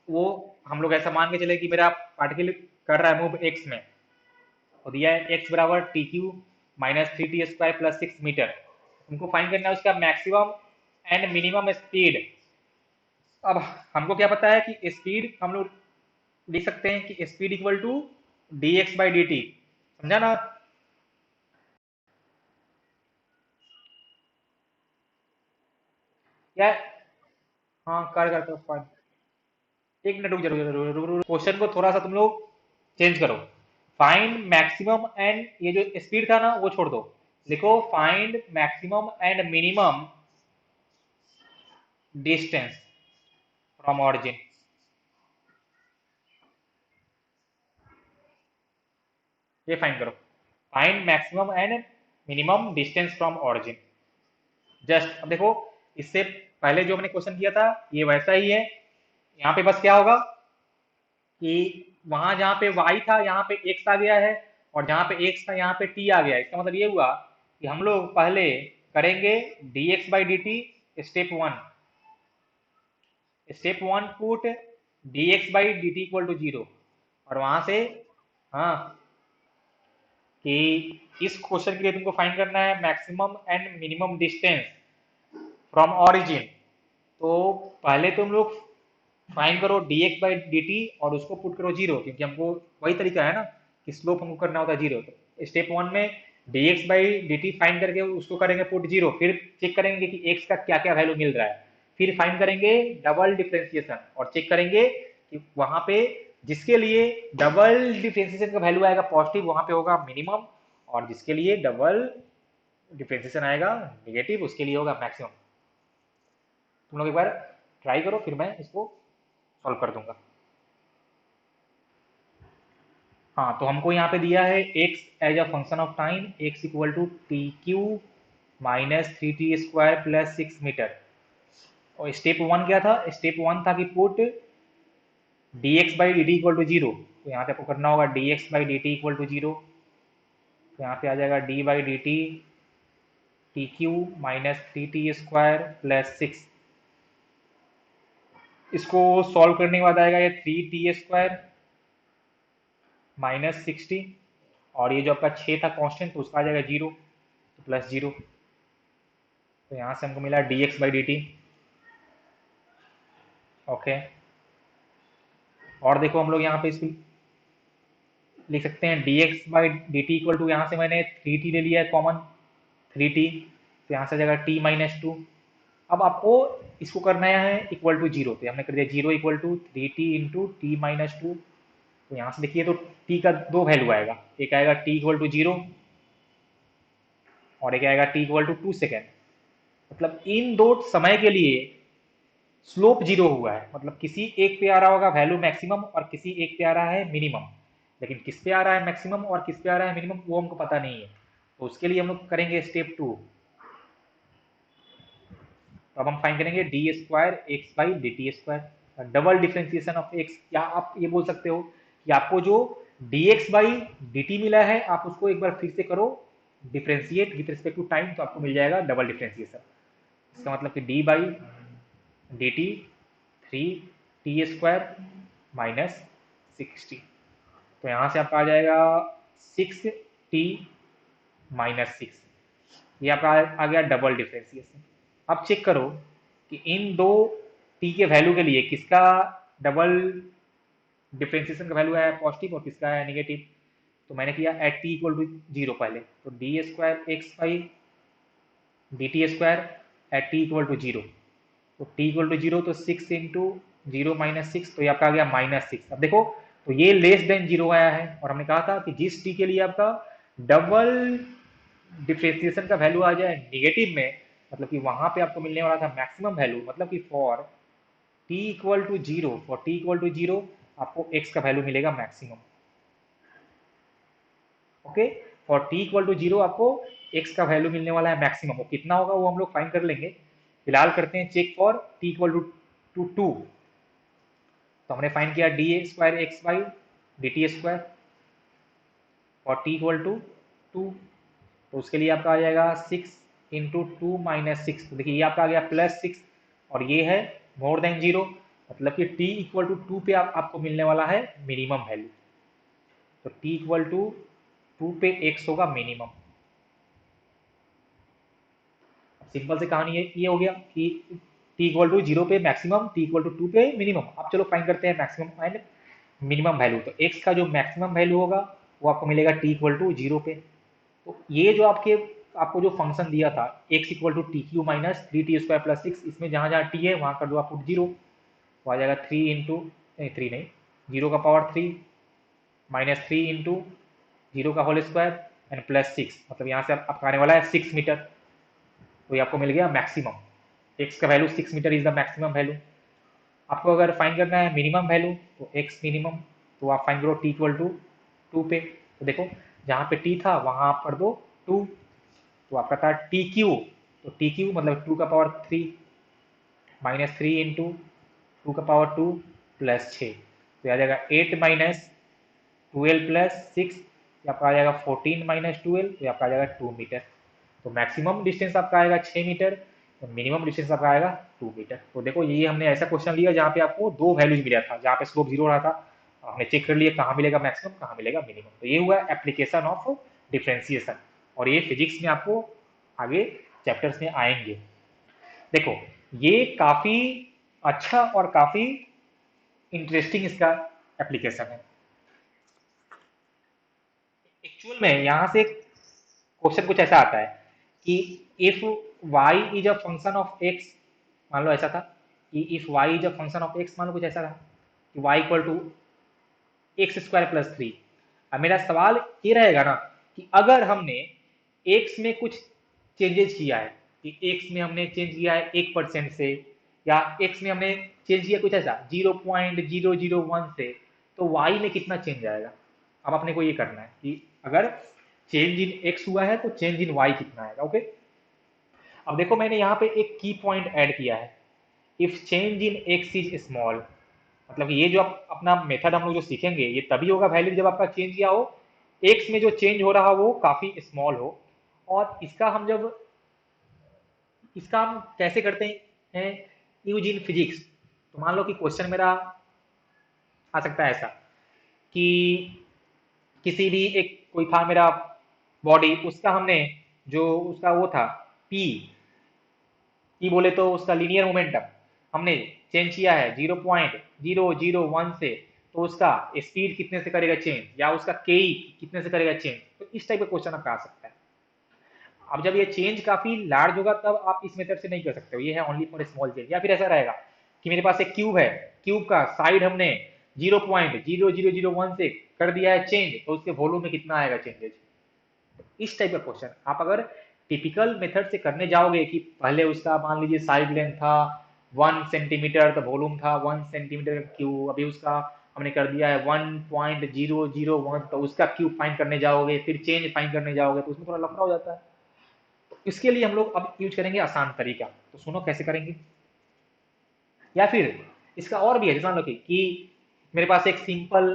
वो हम लोग ऐसा मान के चले कि मेरा पार्टिकल कर रहा है मूव एक्स में, तो दिया है एक्स बराबर t cube minus three t square plus six meter. उनको फाइंड करना है उसका मैक्सिमम एंड मिनिमम स्पीड। अब हमको क्या पता है कि स्पीड हम लोग लिख सकते हैं कि speed equal to d x by d t. समझा ना? या हाँ, कर करते फाइंड। एक मिनट रुक जा, क्वेश्चन को थोड़ा सा तुम लोग चेंज करो। फाइंड मैक्सिमम एंड, ये जो स्पीड था ना वो छोड़ दो, लिखो find maximum and minimum distance from origin. ये फाइंड करो, find maximum and minimum distance from origin. Just अब देखो, इससे पहले जो मैंने क्वेश्चन किया था ये वैसा ही है। यहाँ पे बस क्या होगा कि वहां जहाँ पे y था यहाँ पे x आ गया है, और जहाँ पे x था यहाँ पे t आ गया है। इसका मतलब ये हुआ कि हम लोग पहले करेंगे dx by d t, step one. Step one put dx by d t equal to zero, और वहां से, हाँ, कि इस क्वेश्चन के लिए तुमको फाइंड करना है maximum and minimum distance from origin. तो पहले तुम लोग फाइंड करो dx बाई डी टी और उसको पुट करो जीरो, क्योंकि हमको वही तरीका है ना कि स्लोप हमको करना होता है जीरो। तो स्टेप वन में dx by d T find करके उसको करेंगे पुट जीरो, फिर चेक करेंगे कि x का क्या क्या वैल्यू मिल रहा है, फिर फाइंड करेंगे डबल डिफ्रेंसिएशन और चेक करेंगे कि वहां पे जिसके लिए डबल डिफ्रेंसिएशन का वैल्यू आएगा पॉजिटिव वहां पे होगा मिनिमम, और जिसके लिए डबल डिफ्रेंसिएशन आएगा नेगेटिव उसके लिए होगा मैक्सिमम। तुम लोग एक बार ट्राई करो, फिर मैं इसको सॉल्व कर दूंगा। हाँ, तो हमको यहाँ पे दिया है x as a function of time, x equal to t cube minus three t square plus 6 meter. और स्टेप वन क्या था? स्टेप वन था कि put dx by d t equal to zero. तो यहाँ पे आपको करना होगा dx by d t equal to zero, तो यहाँ पे आ जाएगा d by d t t cube minus three t square plus 6। इसको सॉल्व करने के बाद आएगा ये थ्री टी स्क्वायर माइनस 60, और ये जो आपका 6 था कांस्टेंट तो उसका आ जाएगा जीरो, तो प्लस जीरो। तो यहाँ से हमको मिला dx by d t. Okay, और देखो हम लोग यहाँ पे इसको लिख सकते हैं dx by d t equal to, यहाँ से मैंने थ्री टी ले लिया है कॉमन, थ्री टी, तो यहाँ से आ जाएगा टी माइनस टू। अब आपको इसको करना है इक्वल टू जीरो, तो हमने कर दिया zero equal to three t into t minus two. तो यहाँ से देखिए तो टी का दो वैल्यू आएगा, एक आएगा टी इक्वल टू जीरो और एक आएगा टी इक्वल टू 2 सेकेंड। मतलब इन दो समय के लिए स्लोप जीरो हुआ है, मतलब किसी एक पे आ रहा होगा वैल्यू मैक्सिमम और किसी एक पे आ रहा है मिनिमम, लेकिन किस पे आ रहा है मैक्सिमम और किस पे आ रहा है मिनिमम वो हमको पता नहीं है। तो उसके लिए हम लोग करेंगे स्टेप टू। तो अब हम फाइंड करेंगे d square x by d t square, double differentiation of x. या आप ये बोल सकते हो कि आपको जो d x by d t मिला है आप उसको एक बार फिर से करो differentiate with respect to time, तो आपको मिल जाएगा डबल डिफ्रेंसिएशन। इसका मतलब कि d by d t three t square minus 60। तो यहाँ से आपका आ जाएगा 6t माइनस 6, ये आपका आ गया डबल डिफ्रेंसिएशन। अब चेक करो कि इन दो t के वैल्यू के लिए किसका डबल डिफ्रेंसिएशन का वैल्यू आया पॉजिटिव और किसका आया नेगेटिव। तो मैंने किया at t equal to zero पहले, तो d square x by d t square at t equal to zero, तो t इक्वल टू जीरो तो 6 इंटू जीरो माइनस 6, तो ये आपका आ गया माइनस 6। अब देखो तो ये लेस देन जीरो आया है, और हमने कहा था कि जिस t के लिए आपका डबल डिफ्रेंसिएशन का वैल्यू आ जाए निगेटिव में, मतलब कि वहां पे आपको मिलने वाला था मैक्सिमम वैल्यू, मतलब कि for t equal to zero, for t equal to zero आपको x का वैल्यू मिलेगा maximum. Okay, for t equal to zero आपको x का वैल्यू मिलने वाला है मैक्सिमम, वो कितना होगा वो हम लोग फाइंड कर लेंगे। फिलहाल करते हैं check for t equal to two. तो हमने फाइंड किया d square x by d t square और टी इक्वल टू टू, तो उसके लिए आपका आ जाएगा 6 इंटू टू माइनस 6। तो देखिए ये आपका आ गया प्लस 6 और ये है मोर देन जीरो, मतलब कि t इक्वल टू टू पे आपको मिलने वाला है मिनिमम वैल्यू। तो t इक्वल टू टू पे x होगा मिनिमम। सिंपल से कहानी ये हो गया कि t इक्वल टू जीरो पे maximum, t equal to two पे मिनिमम। अब चलो फाइंड करते हैं मैक्सिमम एंड मिनिमम वैल्यू। तो x का जो मैक्सिमम वैल्यू होगा वो आपको मिलेगा t इक्वल टू जीरो पे। तो ये जो आपको जो फंक्शन दिया था x equal to t cube minus three t square plus 6, इसमें जहां जहां t है वहां कर दो आप पुट जीरो, तो आ जाएगा 3 इंटू नहीं 3 नहीं, 0 का पावर 3 -3 इंटू 0 का होल स्क्वायर एंड +6, मतलब यहाँ से आपका आने वाला है 6 मीटर। तो ये आपको मिल गया मैक्सिमम, एक्स का value 6 meter is the maximum value. आपको अगर फाइंड करना है मिनिमम वैल्यू तो एक्स मिनिमम, तो आप फाइंड करो टी इक्वल टू 2 पे। तो देखो जहाँ पे टी था वहाँ आप कर दो 2, तो आपका था टी क्यू, तो टी क्यू मतलब 2 का पावर 3 -3 इंटू 2 का पावर 2 +6, तो आ जाएगा 8 माइनस 12 +6, आपका आ जाएगा 14 -12, तो आपका आ जाएगा 2 मीटर। तो मैक्सिमम डिस्टेंस आपका आएगा 6 मीटर, तो मिनिमम डिस्टेंस आपका आएगा 2 मीटर। तो देखो ये हमने ऐसा क्वेश्चन लिया जहाँ पे आपको दो वैल्यूज मिला था, जहाँ पे स्लोप 0 रहा था, हमने चेक कर लिया कहाँ मिलेगा मैक्सिमम कहाँ मिलेगा मिनिमम। तो ये हुआ एप्लीकेशन ऑफ डिफ्रेंसिएशन, और ये फिजिक्स में आपको आगे चैप्टर्स में आएंगे। देखो ये काफी अच्छा और काफी इंटरेस्टिंग इसका एप्लीकेशन है। एक्चुअल में यहाँ से क्वेश्चन कुछ ऐसा आता है कि if y is a function of x, मान लो ऐसा था कि if y is a function of x, मान लो कुछ ऐसा था कि y इक्वल टू x² + 3। अब मेरा सवाल ये रहेगा ना कि अगर हमने x में कुछ चेंजेस किया है, कि x में हमने चेंज किया है 1% से, या x में हमने चेंज किया कुछ ऐसा 0.001 से, तो y में कितना चेंज आएगा। अब अपने को ये करना है कि अगर चेंज इन x हुआ है तो चेंज इन y कितना आएगा। ओके, अब देखो मैंने यहाँ पे एक की पॉइंट ऐड किया है, if change in x is small, मतलब ये जो अपना मेथड हम लोग जो सीखेंगे ये तभी होगा वैलिड जब आपका चेंज किया हो x में जो चेंज हो रहा हो वो काफी स्मॉल हो। और इसका हम कैसे करते हैं यूज इन फिजिक्स। तो मान लो कि क्वेश्चन मेरा आ सकता है ऐसा कि किसी भी एक कोई था मेरा बॉडी, उसका हमने जो उसका वो था पी पी बोले तो उसका लीनियर मोमेंटम हमने चेंज किया है 0.001 से, तो उसका स्पीड कितने से करेगा चेंज, या उसका के कितने से करेगा चेंज। तो इस टाइप का क्वेश्चन आपका आ सकता है। अब जब ये चेंज काफी लार्ज होगा तब आप इस मेथड से नहीं कर सकते हो, ये है ओनली फॉर स्मॉल चेंज। या फिर ऐसा रहेगा कि मेरे पास एक क्यूब है, क्यूब का साइड हमने 0.0001 से कर दिया है चेंज, तो उसके वॉल्यूम में कितना आएगा चेंजेज। इस टाइप का क्वेश्चन आप अगर टिपिकल मेथड से करने जाओगे कि पहले उसका मान लीजिए साइड लेंथ था 1 सेंटीमीटर, तो वॉल्यूम था 1 सेंटीमीटर क्यूब, अभी उसका हमने कर दिया है 1.001, तो उसका क्यूब फाइंड करने जाओगे फिर चेंज फाइंड करने जाओगे तो उसमें थोड़ा लफड़ा हो जाता है। तो इसके लिए हम लोग अब यूज करेंगे आसान तरीका, तो सुनो कैसे करेंगे। या फिर इसका और भी है, जैसे मान लो कि मेरे पास एक सिंपल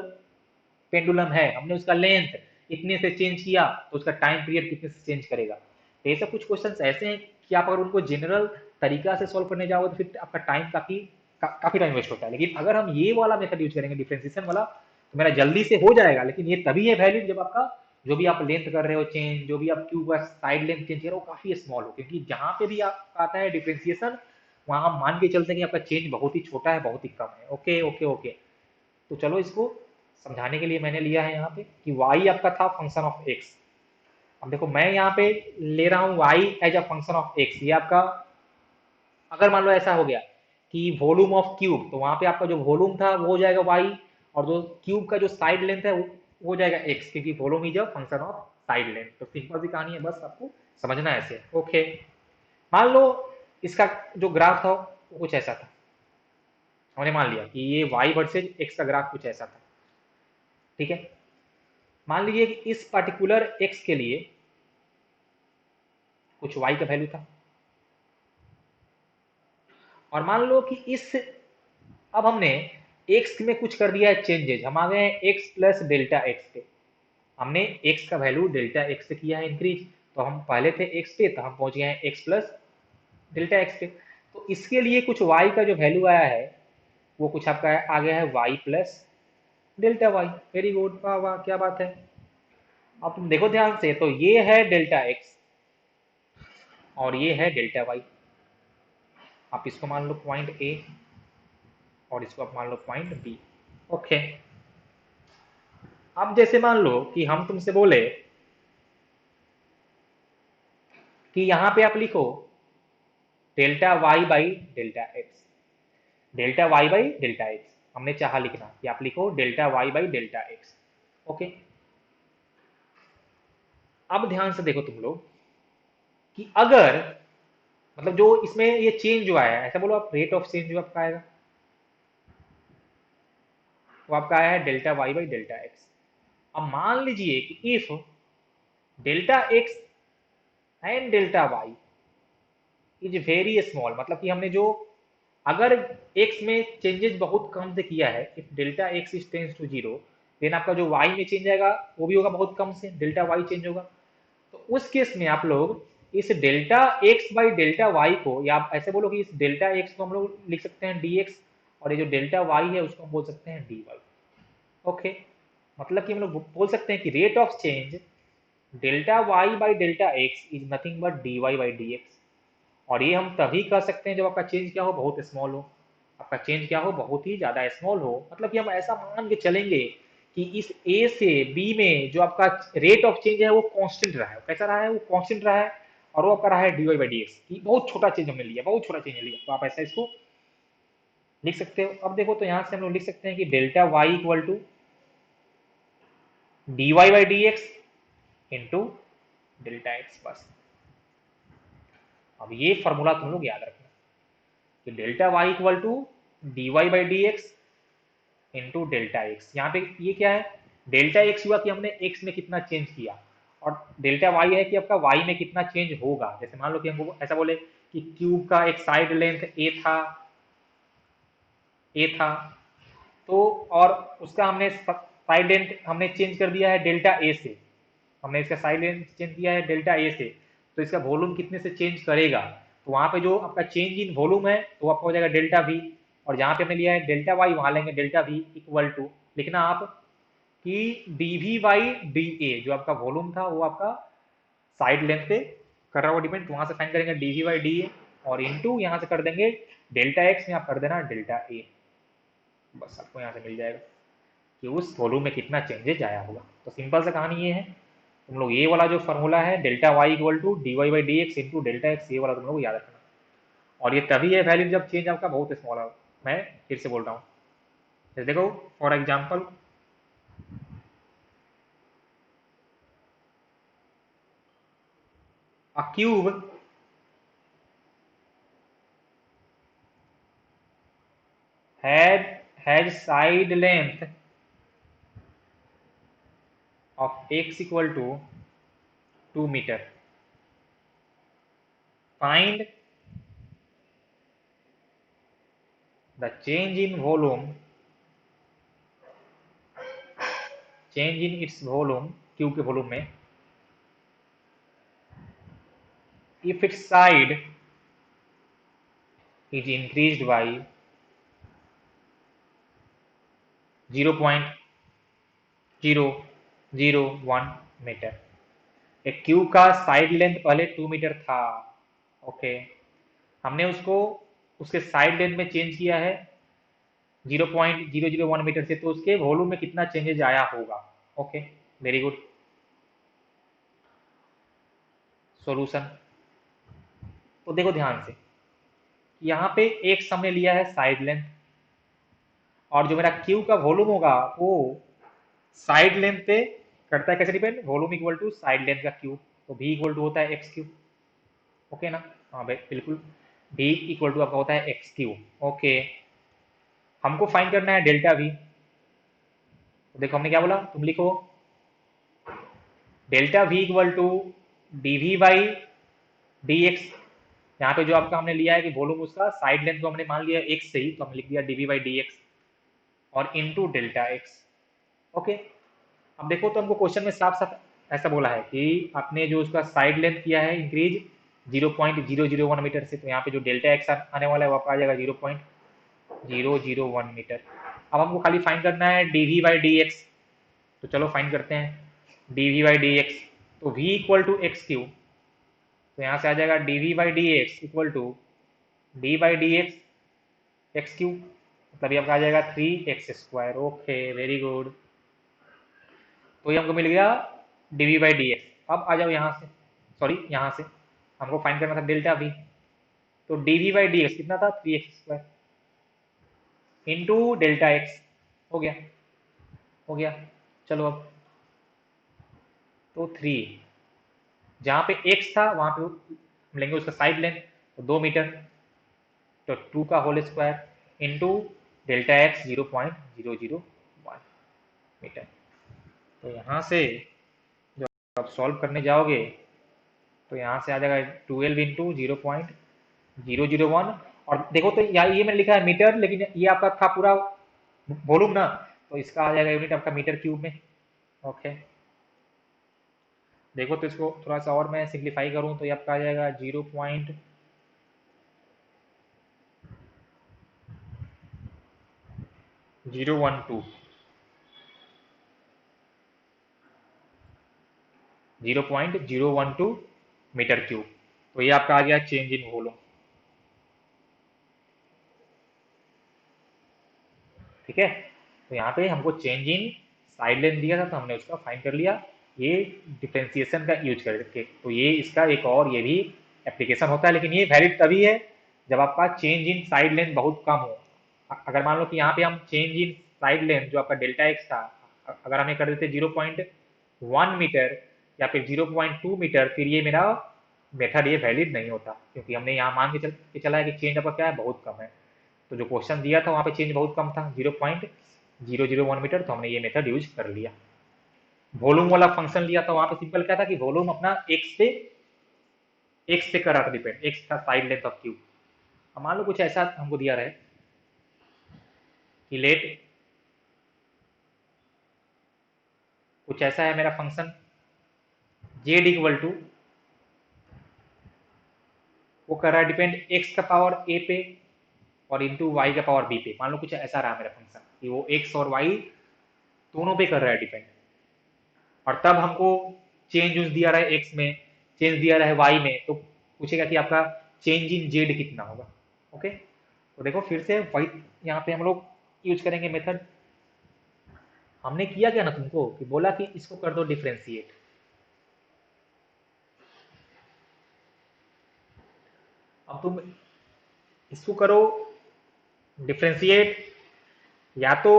पेंडुलम है, हमने उसका लेंथ इतने से चेंज किया तो उसका टाइम पीरियड कितने से चेंज करेगा। तो ये सब कुछ क्वेश्चन ऐसे हैं कि आप अगर उनको जनरल तरीका से सॉल्व करने जाओगे तो फिर आपका टाइम काफी टाइम वेस्ट होता है। लेकिन अगर हम ये वाला मेथड यूज करेंगे डिफ्रेंसिएशन वाला, तो मेरा जल्दी से हो जाएगा। लेकिन ये तभी है वैलिड जब आपका जो भी आप लेंथ कर रहे हो चेंज, जो भी आप क्यूब का साइड लेंथ चेंज कर रहे हो काफी स्मॉल हो, क्योंकि जहां पे भी आप आता है डिफ्रेंसिएशन वहां हम मान के चलते हैं कि आपका चेंज बहुत ही छोटा है, बहुत ही कम है। ओके ओके ओके, तो चलो इसको समझाने के लिए मैंने लिया है यहाँ पे कि y आपका था फंक्शन ऑफ x। अब देखो मैं यहाँ पे ले रहा हूँ y as a function of x, ये आपका अगर मान लो ऐसा हो गया कि वॉल्यूम ऑफ क्यूब, तो वहां पे आपका जो वॉल्यूम था वो हो जाएगा y, और जो क्यूब का जो साइड लेंथ है वो हो जाएगा x, क्योंकि volume is a function of side length. तो सिंपल सी कहानी है, बस आपको समझना है ऐसे। ओके, मान लो इसका जो ग्राफ था वो कुछ ऐसा था, हमने मान लिया कि ये y वर्सेज x का ग्राफ कुछ ऐसा था। ठीक है, मान लीजिए कि इस पर्टिकुलर x के लिए कुछ y का वैल्यू था, और मान लो कि इस अब हमने x में कुछ कर दिया है चेंजेज, हम आ गए हैं x प्लस डेल्टा एक्स पे। हमने x का वैल्यू डेल्टा एक्स से किया है इंक्रीज, तो हम पहले थे x पे तो हम पहुंच गए हैं x प्लस डेल्टा एक्स पे। तो इसके लिए कुछ y का जो वैल्यू आया है वो कुछ आपका आ गया है y plus delta y. Very good, वाह वाह क्या बात है। अब तुम देखो ध्यान से, तो ये है डेल्टा एक्स और ये है डेल्टा वाई। आप इसको मान लो पॉइंट ए और इसको आप मान लो पॉइंट बी। ओके, अब जैसे मान लो कि हम तुमसे बोले कि यहां पे आप लिखो delta y by delta x, delta y by delta x. हमने चाहा लिखना कि आप लिखो delta y by delta x. Okay, अब ध्यान से देखो तुम लोग कि अगर मतलब जो इसमें ये चेंज जो आया है, ऐसा बोलो आप, रेट ऑफ चेंज जो आपका आएगा वो आपका आया है delta y by delta x. अब मान लीजिए कि if delta x and delta y is very small, मतलब कि हमने जो अगर x में चेंजेस बहुत कम से किया है, if delta x is tends to zero, then आपका जो y में चेंज आएगा वो भी होगा बहुत कम से, डेल्टा y चेंज होगा। तो उस केस में आप लोग इस delta x by delta y को, या आप ऐसे बोलो कि इस डेल्टा x को हम लोग लिख सकते हैं dx, और ये जो डेल्टा y है उसको हम बोल सकते हैं dy। ओके, मतलब कि हम लोग बोल सकते हैं कि rate of change delta y by delta x is nothing but dy by dx। और ये हम तभी कर सकते हैं जब आपका चेंज क्या हो, बहुत स्मॉल हो। आपका चेंज क्या हो, बहुत ही ज्यादा स्मॉल हो, मतलब कि हम ऐसा मान के चलेंगे कि इस ए से बी में जो आपका रेट ऑफ चेंज है वो कांस्टेंट रहा है। कैसा रहा है, वो कांस्टेंट रहा है, और वो आपका रहा है d y by d x. बहुत छोटा चेंज हमने लिया, बहुत छोटा चेंज लिया, तो आप ऐसा इसको लिख सकते हो। अब देखो तो यहाँ से हम लोग लिख सकते हैं कि delta y equal to d y by d x into delta x, बस। अब ये फॉर्मूला तुम लोग याद रखना कि delta y equal to d y by d x into delta x. यहाँ पे ये क्या है, डेल्टा एक्स हुआ कि हमने एक्स में कितना चेंज किया, और डेल्टा वाई है कि आपका वाई में कितना चेंज होगा। जैसे मान लो कि हम ऐसा बोले कि क्यूब का एक साइड लेंथ ए था, तो और उसका हमने साइड लेंथ हमने चेंज कर दिया है डेल्टा ए से, हमने इसका साइड लेंथ चेंज किया है डेल्टा ए से, तो इसका वॉल्यूम कितने से चेंज करेगा, तो वहां पे जो आपका चेंज इन वॉल्यूम है तो आपका हो जाएगा डेल्टा वी। और जहां पे हमने लिया है डेल्टा वाई, वहां लेंगे डेल्टा वी इक्वल टू, लिखना आप कि d v by d a, जो आपका वॉल्यूम था वो आपका साइड लेंथ पे कर रहा हुआ डिपेंड, तो वहां से फाइन करेंगे d v by d a, और इंटू यहाँ से कर देंगे डेल्टा एक्स में आप कर देना डेल्टा ए। बस आपको यहाँ से मिल जाएगा कि उस वॉल्यूम में कितना चेंजेज आया होगा। तो सिंपल सा कहानी ये है, तुम लोग ये वाला जो फॉर्मूला है delta y equal to d y by d x into delta x, ये वाला तुम लोग याद रखना। और ये तभी है वैल्यू जब चेंज आपका बहुत स्मॉल है। मैं फिर से बोल रहा हूँ, जैसे देखो for example a cube has side length of x equal to 2 meter. Find the change in volume, change in its volume, cube के वॉल्यूम में, if its side is increased by 0.001 meter. एक क्यूब का side length पहले 2 metre था, okay, हमने उसको उसके side length में चेंज किया है 0.001 मीटर से, तो उसके वॉल्यूम में कितना चेंजेज आया होगा। Okay, very good. सॉल्यूशन, तो देखो ध्यान से, यहाँ पे एक हमने लिया है साइड लेंथ, और जो मेरा क्यू का वॉल्यूम होगा वो साइड लेंथ पे करता है, कैसे depend, volume equal to side length का क्यूब, तो v इक्वल टू होता है एक्स क्यूब। ओके ना, हाँ भाई बिल्कुल, v इक्वल टू आपका होता है एक्स क्यूब। ओके, हमको फाइंड करना है डेल्टा v। तो देखो हमने क्या बोला, तुम लिखो delta v equal to d v by d x. यहाँ पे जो आपका हमने लिया है कि वॉल्यूम उसका साइड लेंथ को हमने मान लिया एक्स से ही, तो हमने लिख दिया d v by d x और इनटू डेल्टा एक्स। ओके, अब देखो तो हमको क्वेश्चन में साफ साफ ऐसा बोला है कि आपने जो उसका साइड लेंथ किया है इंक्रीज 0.001 मीटर से, तो यहाँ पे जो डेल्टा एक्स आने वाला है वो आपका आ जाएगा 0.001 मीटर। अब हमको खाली फाइंड करना है d v by d x, तो चलो फाइंड करते हैं d v by d x. तो v equal to x cube, तो यहाँ से आ जाएगा d v by d x equal to d by d x x cube, मतलब ये आपका आ जाएगा 3x²। Okay, very good. तो ये हमको मिल गया d v by d x. अब आ जाओ यहाँ से, सॉरी यहाँ से हमको फाइंड करना था डेल्टा वी, तो d v by d x कितना था 3x², इंटू डेल्टा एक्स। हो गया, हो गया। चलो अब तो 3, जहाँ पे x था वहाँ पे हम लेंगे उसका साइड लेंथ, तो 2 मीटर, तो 2 का whole square into delta x 0.001 meter. तो यहाँ से जब आप सॉल्व करने जाओगे तो यहाँ से आ जाएगा 12 इंटू 0.001। और देखो तो यहाँ ये मैंने लिखा है मीटर, लेकिन ये आपका था पूरा वॉल्यूम ना, तो इसका आ जाएगा यूनिट आपका मीटर क्यूब में। ओके, देखो तो इसको थोड़ा सा और मैं सिंप्लीफाई करूँ तो ये आपका आ जाएगा 0.012, 0.012 मीटर क्यूब। तो ये आपका आ गया चेंज इन वॉल्यूम। ठीक है, तो यहाँ पे हमको चेंज इन साइड लेंथ दिया था तो हमने उसका फाइंड कर लिया, ये डिफरेंशिएशन का यूज करके। तो ये इसका एक और ये भी एप्लीकेशन होता है, लेकिन ये वैलिड तभी है जब आपका चेंज इन साइड लेंथ बहुत कम हो। अगर मान लो कि यहाँ पे हम चेंज इन साइड लेंथ जो आपका डेल्टा एक्स था, अगर हमें कर देते 0.1 मीटर या फिर 0.2 मीटर, फिर ये मेरा मेथड ये वैलिड नहीं होता, क्योंकि हमने यहाँ मान के चला है कि चेंज आपका क्या है, बहुत कम है। तो जो क्वेश्चन दिया था वहाँ पे चेंज बहुत कम था, 0.001 मीटर, तो हमने ये मेथड यूज कर लिया। वॉल्यूम वाला फंक्शन लिया था, वहाँ पे सिंपल क्या था कि वॉल्यूम अपना एक्स पे कर रहा था डिपेंड, एक्स था साइड लेंथ ऑफ क्यूब। अब मान लो कुछ ऐसा हमको दिया रहे कि लेट, कुछ ऐसा है मेरा फंक्शन जेड इक्वल टू, वो कर रहा है डिपेंड एक्स का पावर ए पे और इंटू वाई का पावर बी पे। मान लो कुछ ऐसा रहा मेरा फंक्शन कि वो एक्स और वाई दोनों पे कर रहा है डिपेंड, और तब हमको चेंज उस दिया रहा है एक्स में, चेंज दिया रहा है वाई में, तो पूछेगा कि आपका चेंज इन जेड कितना होगा। ओके, तो देखो फिर से वही यहाँ पे हम लोग यूज करेंगे मेथड। हमने किया क्या ना तुमको कि बोला कि इसको कर दो डिफ्रेंशिएट। अब तुम इसको करो डिफ्रेंशिएट, या तो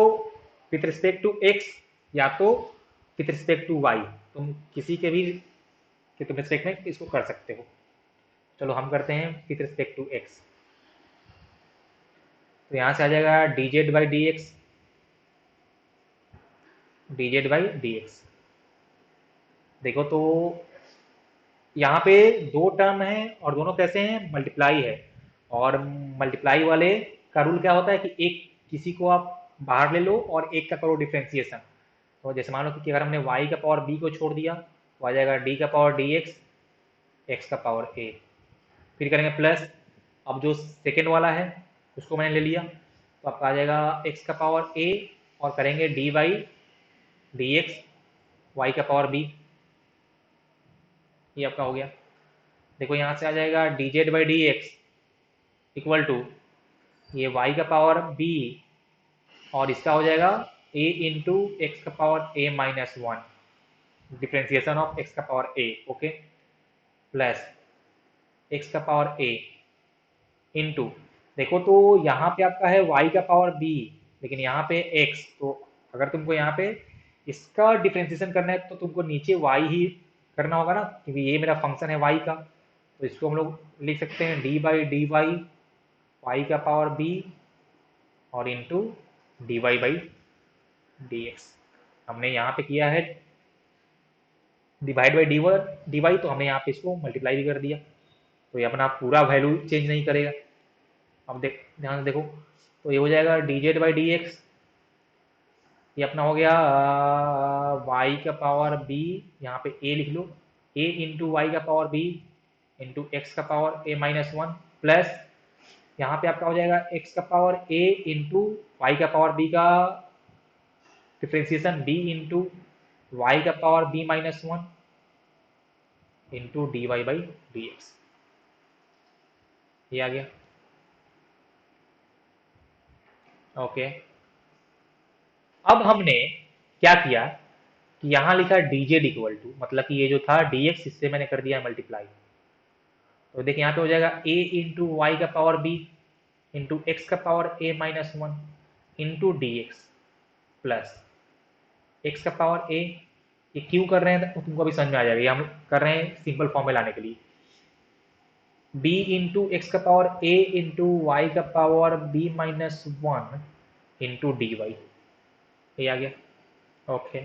विथ रिस्पेक्ट टू एक्स या तो विथ रिस्पेक्ट टू वाई, तुम किसी के भी कि तुम रिस्पेक्ट में इसको कर सकते हो। चलो हम करते हैं विथ रिस्पेक्ट टू एक्स। तो यहाँ से आ जाएगा d z by d x, D z by d x. देखो तो यहाँ पे दो टर्म है और दोनों कैसे हैं, मल्टीप्लाई है। और मल्टीप्लाई वाले का रूल क्या होता है कि एक किसी को आप बाहर ले लो और एक का करो डिफ्रेंसिएशन। तो जैसे मान लो कि अगर हमने y का पावर b को छोड़ दिया तो आ जाएगा d का पावर dx, x का पावर a। फिर करेंगे प्लस, अब जो सेकेंड वाला है उसको मैंने ले लिया तो आपका आ जाएगा x का पावर a, और करेंगे dy dx y का पावर b। ये आपका हो गया। देखो यहाँ से आ जाएगा d z by d x equal to ये y का पावर b, और इसका हो जाएगा a इंटू एक्स का power a minus one, differentiation of x का power a। Okay, plus x का पावर a इंटू, देखो तो यहाँ पे आपका है y का पावर b, लेकिन यहाँ पे x, तो अगर तुमको यहाँ पे इसका डिफ्रेंसिएशन करना है तो तुमको नीचे y ही करना होगा ना, क्योंकि ये मेरा फंक्शन है y का। तो इसको हम लोग लिख सकते हैं d by d y y का पावर b और into d y by d x. हमने यहाँ पे किया है डिवाइड बाई डी वाई, तो हमने यहाँ पे इसको मल्टीप्लाई भी कर दिया, तो ये अपना पूरा वैल्यू चेंज नहीं करेगा। अब देख ध्यान से देखो, तो ये हो जाएगा d z by d x, ये अपना हो गया वाई का पावर बी, यहाँ पे ए लिख लो, ए इंटू वाई का पावर बी इंटू एक्स का power a minus one, plus यहाँ पे आपका हो जाएगा एक्स का पावर ए इंटू वाई का पावर बी का डिफ्रेंसिएशन बी इंटू वाई का power b minus one into d y by d x. ये आ गया। ओके, अब हमने क्या किया कि यहाँ लिखा डी जेड इक्वल टू, मतलब कि ये जो था डी एक्स, इससे मैंने कर दिया मल्टीप्लाई। तो देखिए यहाँ पे हो जाएगा a इंटू वाई का पावर b इंटू एक्स का power a minus one, into d x plus x का पावर ए। ये क्यों कर रहे हैं तो तुमको अभी समझ में आ जाएगा, ये हम कर रहे हैं सिंपल फॉर्म में लाने के लिए। बी इंटू एक्स का पावर ए इंटू वाई का power b minus one into d y, ये आ गया। ओके,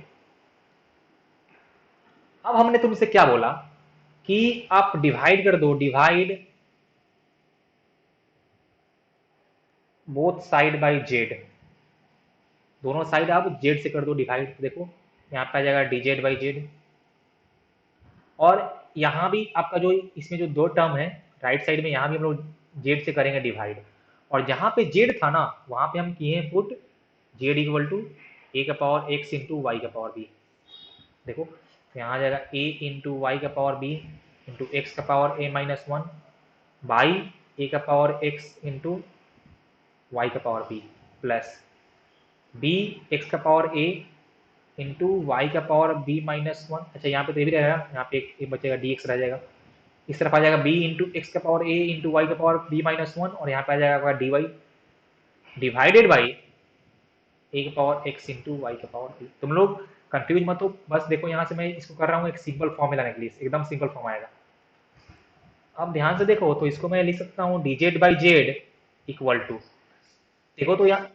अब हमने तुमसे क्या बोला कि आप डिवाइड कर दो, divide both side by Z, दोनों साइड आप जेड से कर दो डिवाइड। देखो यहाँ पे आ जाएगा डी जेड बाई जेड, और यहाँ भी आपका जो इसमें जो दो टर्म है राइट साइड में, यहाँ भी हम लोग जेड से करेंगे डिवाइड। और जहाँ पे जेड था ना वहाँ पे हम किए हैं put z equal to a का पावर एक्स इंटू वाई का पावर बी। देखो तो यहाँ आ जाएगा ए इंटू वाई का पावर बी इंटू एक्स का power a minus one by a का पावर एक्स इंटू वाई का power b plus b x का पावर ए इंटू वाई का पावर बी माइनस वन। अच्छा यहाँ पे तो ये भी रहेगा, यहाँ पे एक बचेगा डी एक्स रह जाएगा। इस तरफ आ जाएगा बी इंटू एक्स का पावर ए इंटू वाई का पावर बी माइनस वन, और यहाँ पे आ जाएगा आपका D Y divided by a का पावर एक्स इंटू वाई का पावर बी। तुम लोग कंफ्यूज मत हो, बस देखो यहाँ से मैं इसको कर रहा हूँ एक सिंपल फॉर्म में लाने के लिए, एकदम सिंपल फॉर्म आएगा। अब ध्यान से देखो तो इसको मैं लिख सकता हूँ d z by z equal to, देखो तो यहाँ,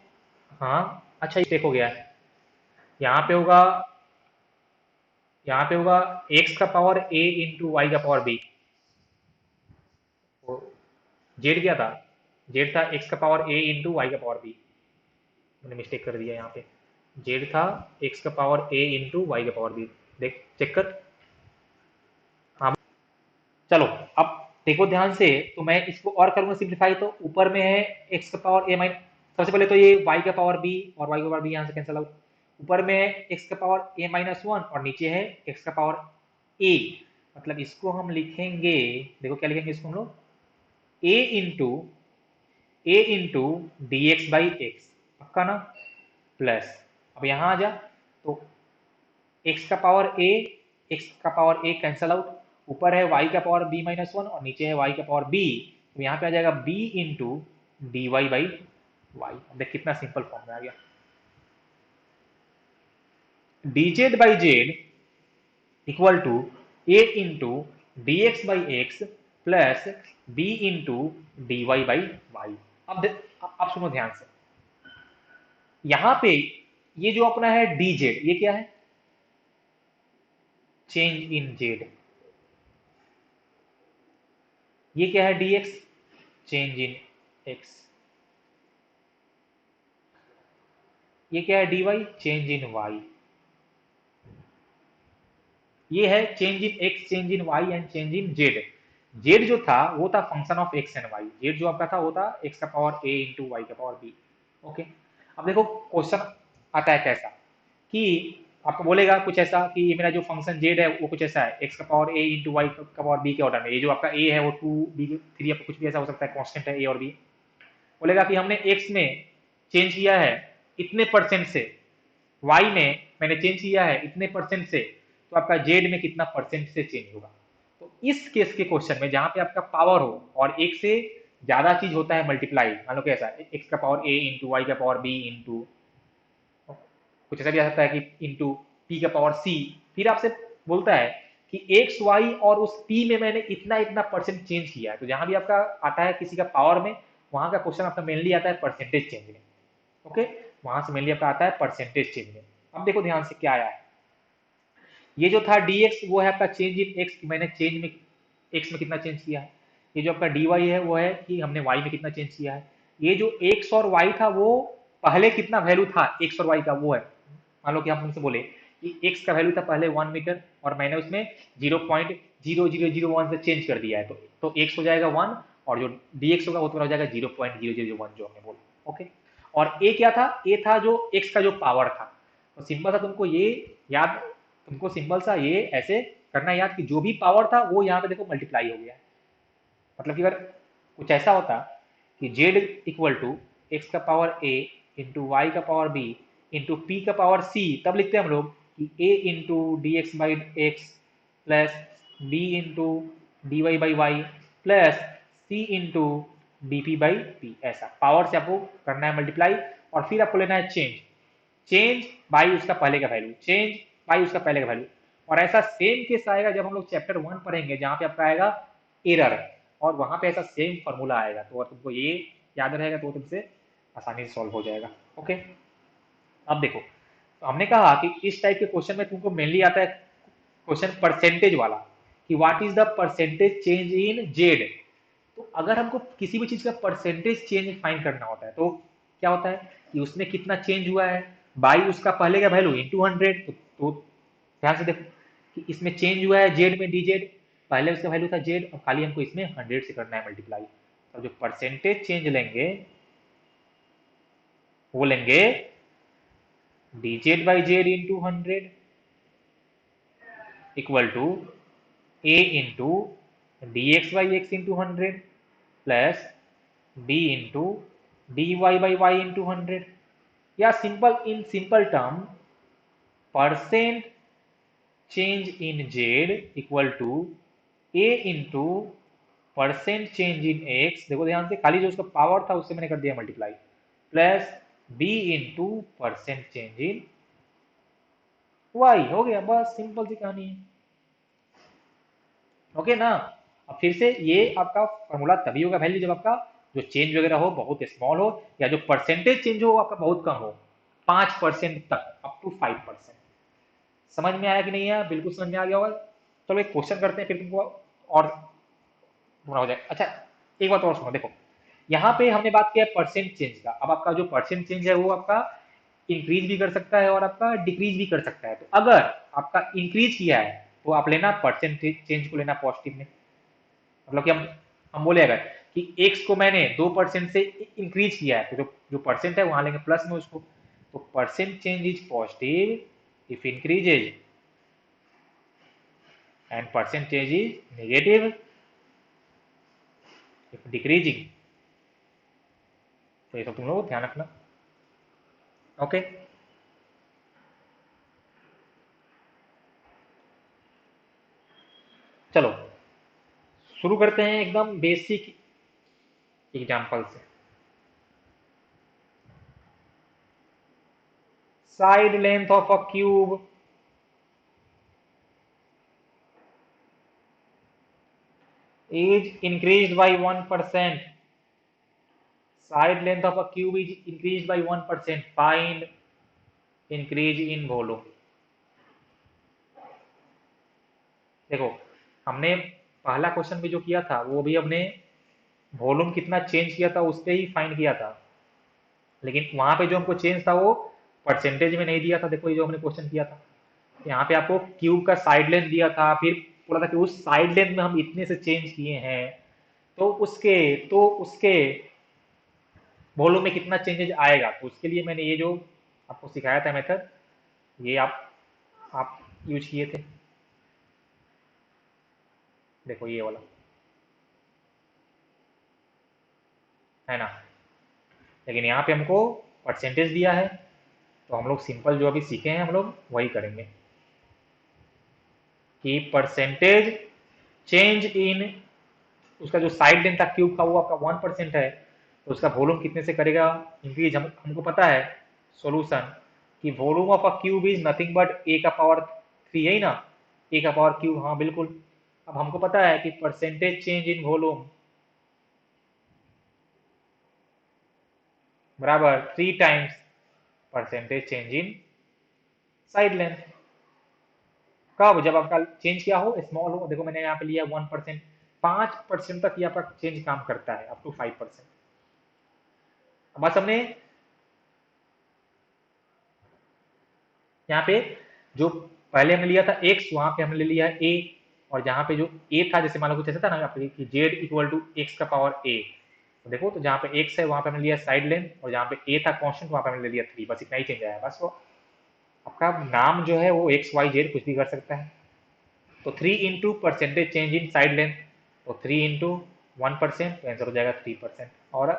हाँ अच्छा ये हो गया है, यहाँ पे होगा, यहाँ पे होगा एक्स का पावर ए इंटू वाई का पावर बी। जेड क्या था, जेड था एक्स का पावर ए इंटू वाई का पावर बी, मैंने मिस्टेक कर दिया यहाँ पे, जेड था एक्स का पावर ए इंटू वाई का पावर बी। देख चेक कर, हाँ चलो अब देखो ध्यान से, तो मैं इसको और करूंगा सिंप्लीफाई, तो ऊपर में है एक्स का पावर ए माइनस, सबसे पहले तो ये वाई का पावर बी और वाई का पावर बी यहाँ से कैंसिल आउट, ऊपर में है एक्स का पावर ए माइनस वन और नीचे है एक्स का पावर ए, मतलब इसको हम लिखेंगे, देखो क्या लिखेंगे इसको हम लोग, a into d x by x, पक्का ना, प्लस अब यहाँ आ जा तो एक्स का पावर ए, एक्स का पावर ए कैंसल आउट, ऊपर है वाई का पावर बी माइनस वन और नीचे है वाई का पावर बी, तो यहाँ पे आ जाएगा b into d y by y. देख कितना सिंपल फॉर्म में आ गया, d z by z equal to a into d x by x plus b into d y by y. अब सुनो ध्यान से, यहां पे ये जो अपना है डी जेड, ये क्या है, चेंज इन जेड, ये क्या है D x, change in x, ये क्या है d Y, change in Y, ये है change in x, change in Y and change in Z. Z जो था वो था function of x and Y, Z जो आपका था वो था एक्स का पावर ए इंटू वाई का पावर बी। ओके, अब देखो क्वेश्चन आता है कैसा कि आपको बोलेगा कुछ ऐसा कि ये मेरा जो फंक्शन जेड है वो कुछ ऐसा है, एक्स का पावर ए इंटू वाई का पावर बी के ऑर्डर में, ये जो आपका ए है वो टू बी थ्री, आपको कुछ भी ऐसा हो सकता है, कॉन्स्टेंट है ए और बी। बोलेगा कि हमने एक्स में चेंज किया है इतने परसेंट से, वाई में मैंने चेंज किया है इतने परसेंट से, तो आपका जेड में कितना परसेंट से चेंज होगा। तो इस केस के क्वेश्चन में जहां पे आपका पावर हो और एक से ज्यादा चीज होता है मल्टीप्लाई, मान लो कैसा एक्स का पावर ए इंटू वाई का पावर बी इंटू कुछ ऐसा भी आ सकता है कि इंटू पी का पावर सी, फिर आपसे बोलता है कि एक्स वाई और उस पी में मैंने इतना इतना परसेंट चेंज किया है, तो जहां भी आपका आता है किसी का पावर में, वहां का क्वेश्चन आपका मेनली आता है परसेंटेज चेंज में। ओके, वहां से मेनली आपका आता है परसेंटेज चेंज में। अब देखो ध्यान से क्या आया है, ये जो था dx वो है आपका चेंज इन x, मैंने चेंज में x में कितना चेंज किया है, ये जो आपका dy है वो है कि हमने y में कितना चेंज किया है, ये जो x और y था वो पहले कितना वैल्यू था x और y का वो है, मान लो कि हम तुमसे बोले कि x का वैल्यू था पहले 1 मीटर और मैंने उसमें 0.0001 से चेंज कर दिया है, तो x हो जाएगा 1 और जो dx होगा वो तुम्हारा हो जाएगा 0.0001 जो हमने बोला। ओके, और a क्या था, a था जो x का जो पावर था, तो सिंपल सा तुमको ये याद, तुमको सिंपल सा ये ऐसे करना याद कि जो भी पावर था वो यहाँ पे देखो मल्टीप्लाई हो गया है, मतलब कि अगर कुछ ऐसा होता कि z इक्वल टू एक्स का पावर a इंटू वाई का पावर b इंटू पी का पावर c, तब लिखते हैं हम लोग कि a into d x by x plus b into d y by y plus c into d p by p, ऐसा पावर से आपको करना है मल्टीप्लाई, और फिर आपको लेना है चेंज, चेंज बाई उसका पहले का वैल्यू, चेंज बाई उसका पहले का वैल्यू। और ऐसा सेम केस आएगा जब हम लोग चैप्टर 1 पढ़ेंगे, जहाँ पे आपका आएगा एरर, और वहां पे ऐसा सेम फॉर्मूला आएगा। तो अगर तुमको ये याद रहेगा तो तुमसे आसानी से सॉल्व हो जाएगा। ओके, अब देखो, तो हमने कहा कि इस टाइप के क्वेश्चन में तुमको मेनली आता है क्वेश्चन परसेंटेज वाला, कि what is the percentage change in Z. तो अगर हमको किसी भी चीज का परसेंटेज चेंज फाइंड करना होता है तो क्या होता है कि उसमें कितना चेंज हुआ है बाई उसका पहले का वैल्यू इंटू 100। तो ध्यान से देखो कि इसमें चेंज हुआ है जेड में, डी जेड, पहले उसका वैल्यू था जेड, और खाली हमको इसमें 100 से करना है मल्टीप्लाई। तो जो परसेंटेज चेंज लेंगे वो लेंगे d z by z into 100 equal to a into d x by x into 100 plus b into d y by y into 100, या simple, in simple term, percent change in z equal to a into percent change in x, देखो ध्यान से, खाली जो उसका power था उससे मैंने कर दिया multiply, plus b into percent change in y. हो गया, बस सिंपल सी कहानी है। ओके ना। अब फिर से ये आपका फॉर्मूला तभी होगा वैल्यू जब आपका जो चेंज वगैरह हो बहुत स्मॉल हो, या जो परसेंटेज चेंज हो आपका बहुत कम हो, 5% तक, अप टू 5%। समझ में आया कि नहीं आया? बिल्कुल समझ में आ गया होगा। चलो एक क्वेश्चन करते हैं फिर तुमको और पूरा हो जाए। अच्छा, एक बात और सुनो, देखो यहाँ पे हमने बात किया परसेंट चेंज का। अब आपका जो परसेंट चेंज है वो आपका इंक्रीज भी कर सकता है और आपका डिक्रीज भी कर सकता है। तो अगर आपका इंक्रीज किया है तो आप लेना परसेंट चेंज को लेना पॉजिटिव में, मतलब कि हम बोले अगर कि एक्स को मैंने 2% से इंक्रीज किया है, तो जो जो परसेंट है वहां लेंगे प्लस में उसको। तो percent change is positive if increases, and percent change is negative if decreasing. तो ये सब तुम लोग ध्यान रखना। ओके, चलो शुरू करते हैं एकदम बेसिक एग्जांपल से। Side length of a cube is increased by 1%. Side length of a cube is increased by 1%. Find increase in volume. देखो, हमने पहला क्वेश्चन भी जो किया था वो भी हमने वॉल्यूम कितना चेंज किया था उससे ही फाइंड किया था, लेकिन वहां पे जो हमको चेंज था वो परसेंटेज में नहीं दिया था। देखो ये जो हमने क्वेश्चन किया था, यहाँ पे आपको क्यूब का साइड लेंथ दिया था, फिर बोला था कि उस साइड लेंथ में हम इतने से चेंज किए हैं, तो उसके वॉल्यूम में कितना चेंजेज आएगा। तो उसके लिए मैंने ये जो आपको सिखाया था मेथड, ये आप यूज किए थे। देखो ये वाला है ना, लेकिन यहाँ पे हमको परसेंटेज दिया है, तो हम लोग सिंपल जो अभी सीखे हैं हम लोग वही करेंगे कि परसेंटेज चेंज इन, उसका जो साइड लेंथ था क्यूब का वो आपका 1% है, तो उसका वॉल्यूम कितने से करेगा इंक्रीज। हमको पता है सॉल्यूशन कि volume of a cube is nothing but a का पावर 3, यही ना, ए का पावर क्यूब, हाँ बिल्कुल। अब हमको पता है कि परसेंटेज चेंज इन वॉल्यूम बराबर 3 टाइम्स परसेंटेज चेंज इन साइड लेंथ। कब? जब आपका चेंज क्या हो, स्मॉल हो। देखो मैंने यहाँ पे लिया 1%, 5% तक ये आपका चेंज काम करता है, अप टू 5%। बस हमने यहाँ पे जो पहले हमने लिया था एक्स, वहां पे हमने ले लिया है ए, और जहां पे जो ए था, जैसे मान लो कुछ ऐसा था ना यहाँ पे कि जेड इक्वल टू एक्स का पावर ए, तो देखो तो जहाँ पे एक्स है वहां पे हमने लिया साइड लेंथ, और जहाँ पे ए था कांस्टेंट वहां पे हमने ले लिया 3, बस इतना ही चेंज आया। बस वो आपका नाम जो है वो एक्स वाई जेड कुछ भी कर सकता है। तो 3 इंटू परसेंटेज चेंज इन साइड लेंथ, तो 3 इंटू 1%, तो आंसर हो जाएगा 3%। और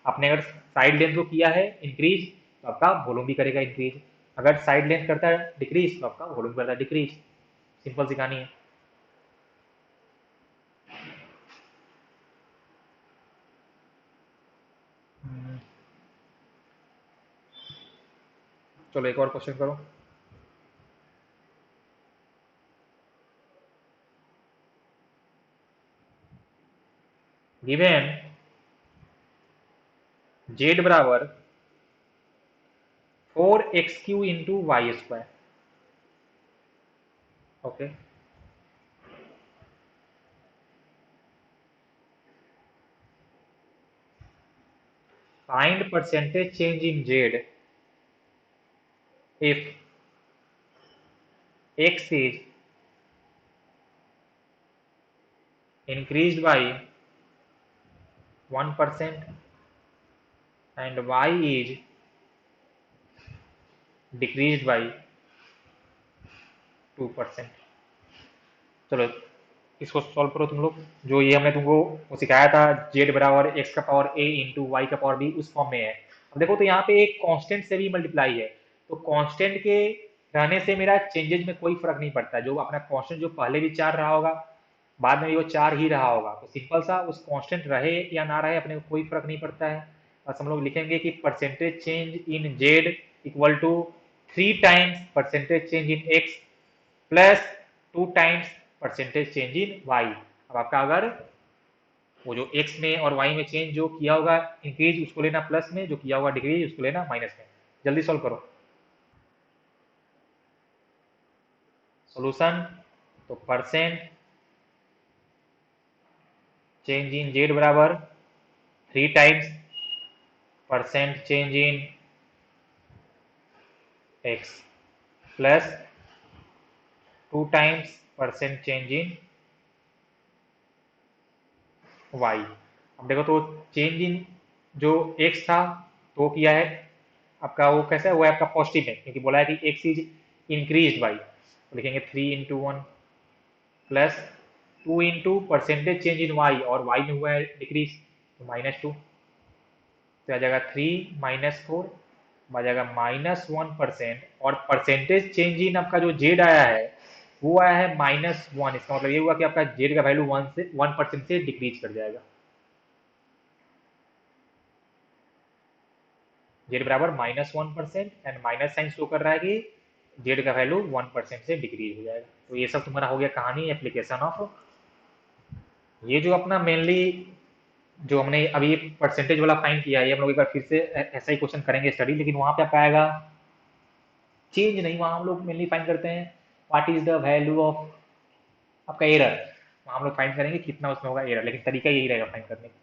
आपने अगर साइड लेंथ को किया है इंक्रीज तो आपका वॉल्यूम भी करेगा इंक्रीज, अगर साइड लेंथ करता है डिक्रीज तो आपका वॉल्यूम करता है डिक्रीज। सिंपल सी कहानी है। चलो एक और क्वेश्चन करो। गिवन जेड बराबर 4x³ into y square. Okay, find percentage change in z if x is increased by 1% and y is decreased by 2%। चलो इसको सॉल्व करो तुम लोग। जो ये हमने तुमको वो सिखाया था, जेड बराबर एक्स का पावर ए इंटू वाई का पावर बी, उस फॉर्म में है। अब देखो तो यहाँ पे एक कांस्टेंट से भी मल्टीप्लाई है, तो कांस्टेंट के रहने से मेरा चेंजेज में कोई फर्क नहीं पड़ता। जो अपना कांस्टेंट जो पहले भी 4 रहा होगा, बाद में भी वो 4 ही रहा होगा, तो सिंपल सा उस कांस्टेंट रहे या ना रहे अपने को कोई फर्क नहीं पड़ता है। बस हम लोग लिखेंगे कि percentage change in z equal to 3 times percentage change in x plus 2 times percentage change in y. अब आपका अगर वो जो एक्स में और वाई में चेंज जो किया होगा इंक्रीज, उसको लेना प्लस में, जो किया होगा डिक्रीज उसको लेना माइनस में। जल्दी सॉल्व करो। सॉल्यूशन, तो परसेंट चेंज इन जेड बराबर 3 times percent change in x plus 2 times percent change in y. अब देखो तो चेंज इन जो एक्स था तो किया है आपका, वो कैसा है, वो है आपका पॉजिटिव है, क्योंकि बोला है कि एक्स इज इंक्रीज बाई, तो लिखेंगे 3 × 1 plus 2 percentage change in y, और वाई में हुआ है डिक्रीज, तो -2, तो आ जाएगा 3 - 4, आ जाएगा -1%, और परसेंटेज चेंज इन आपका जो जेड आया है वो आया है -1। इसका मतलब ये हुआ कि आपका जेड का वैल्यू 1% से डिक्रीज कर जाएगा। जेड बराबर -1% एंड माइनस साइन शो कर रहा है कि जेड का वैल्यू 1% से डिक्रीज हो जाएगा। तो ये सब तुम्हारा हो गया कहानी, एप्लीकेशन ऑफ। ये जो अपना मेनली जो हमने अभी परसेंटेज वाला फाइंड किया है, ये हम लोग एक बार फिर से ऐसा ही क्वेश्चन करेंगे स्टडी, लेकिन वहां पे आपका आएगा चेंज नहीं, वहां हम लोग मेनली फाइंड करते हैं what is the value of आपका एरर। वहां हम लोग फाइंड करेंगे कितना उसमें होगा एरर, लेकिन तरीका यही रहेगा फाइंड करने का।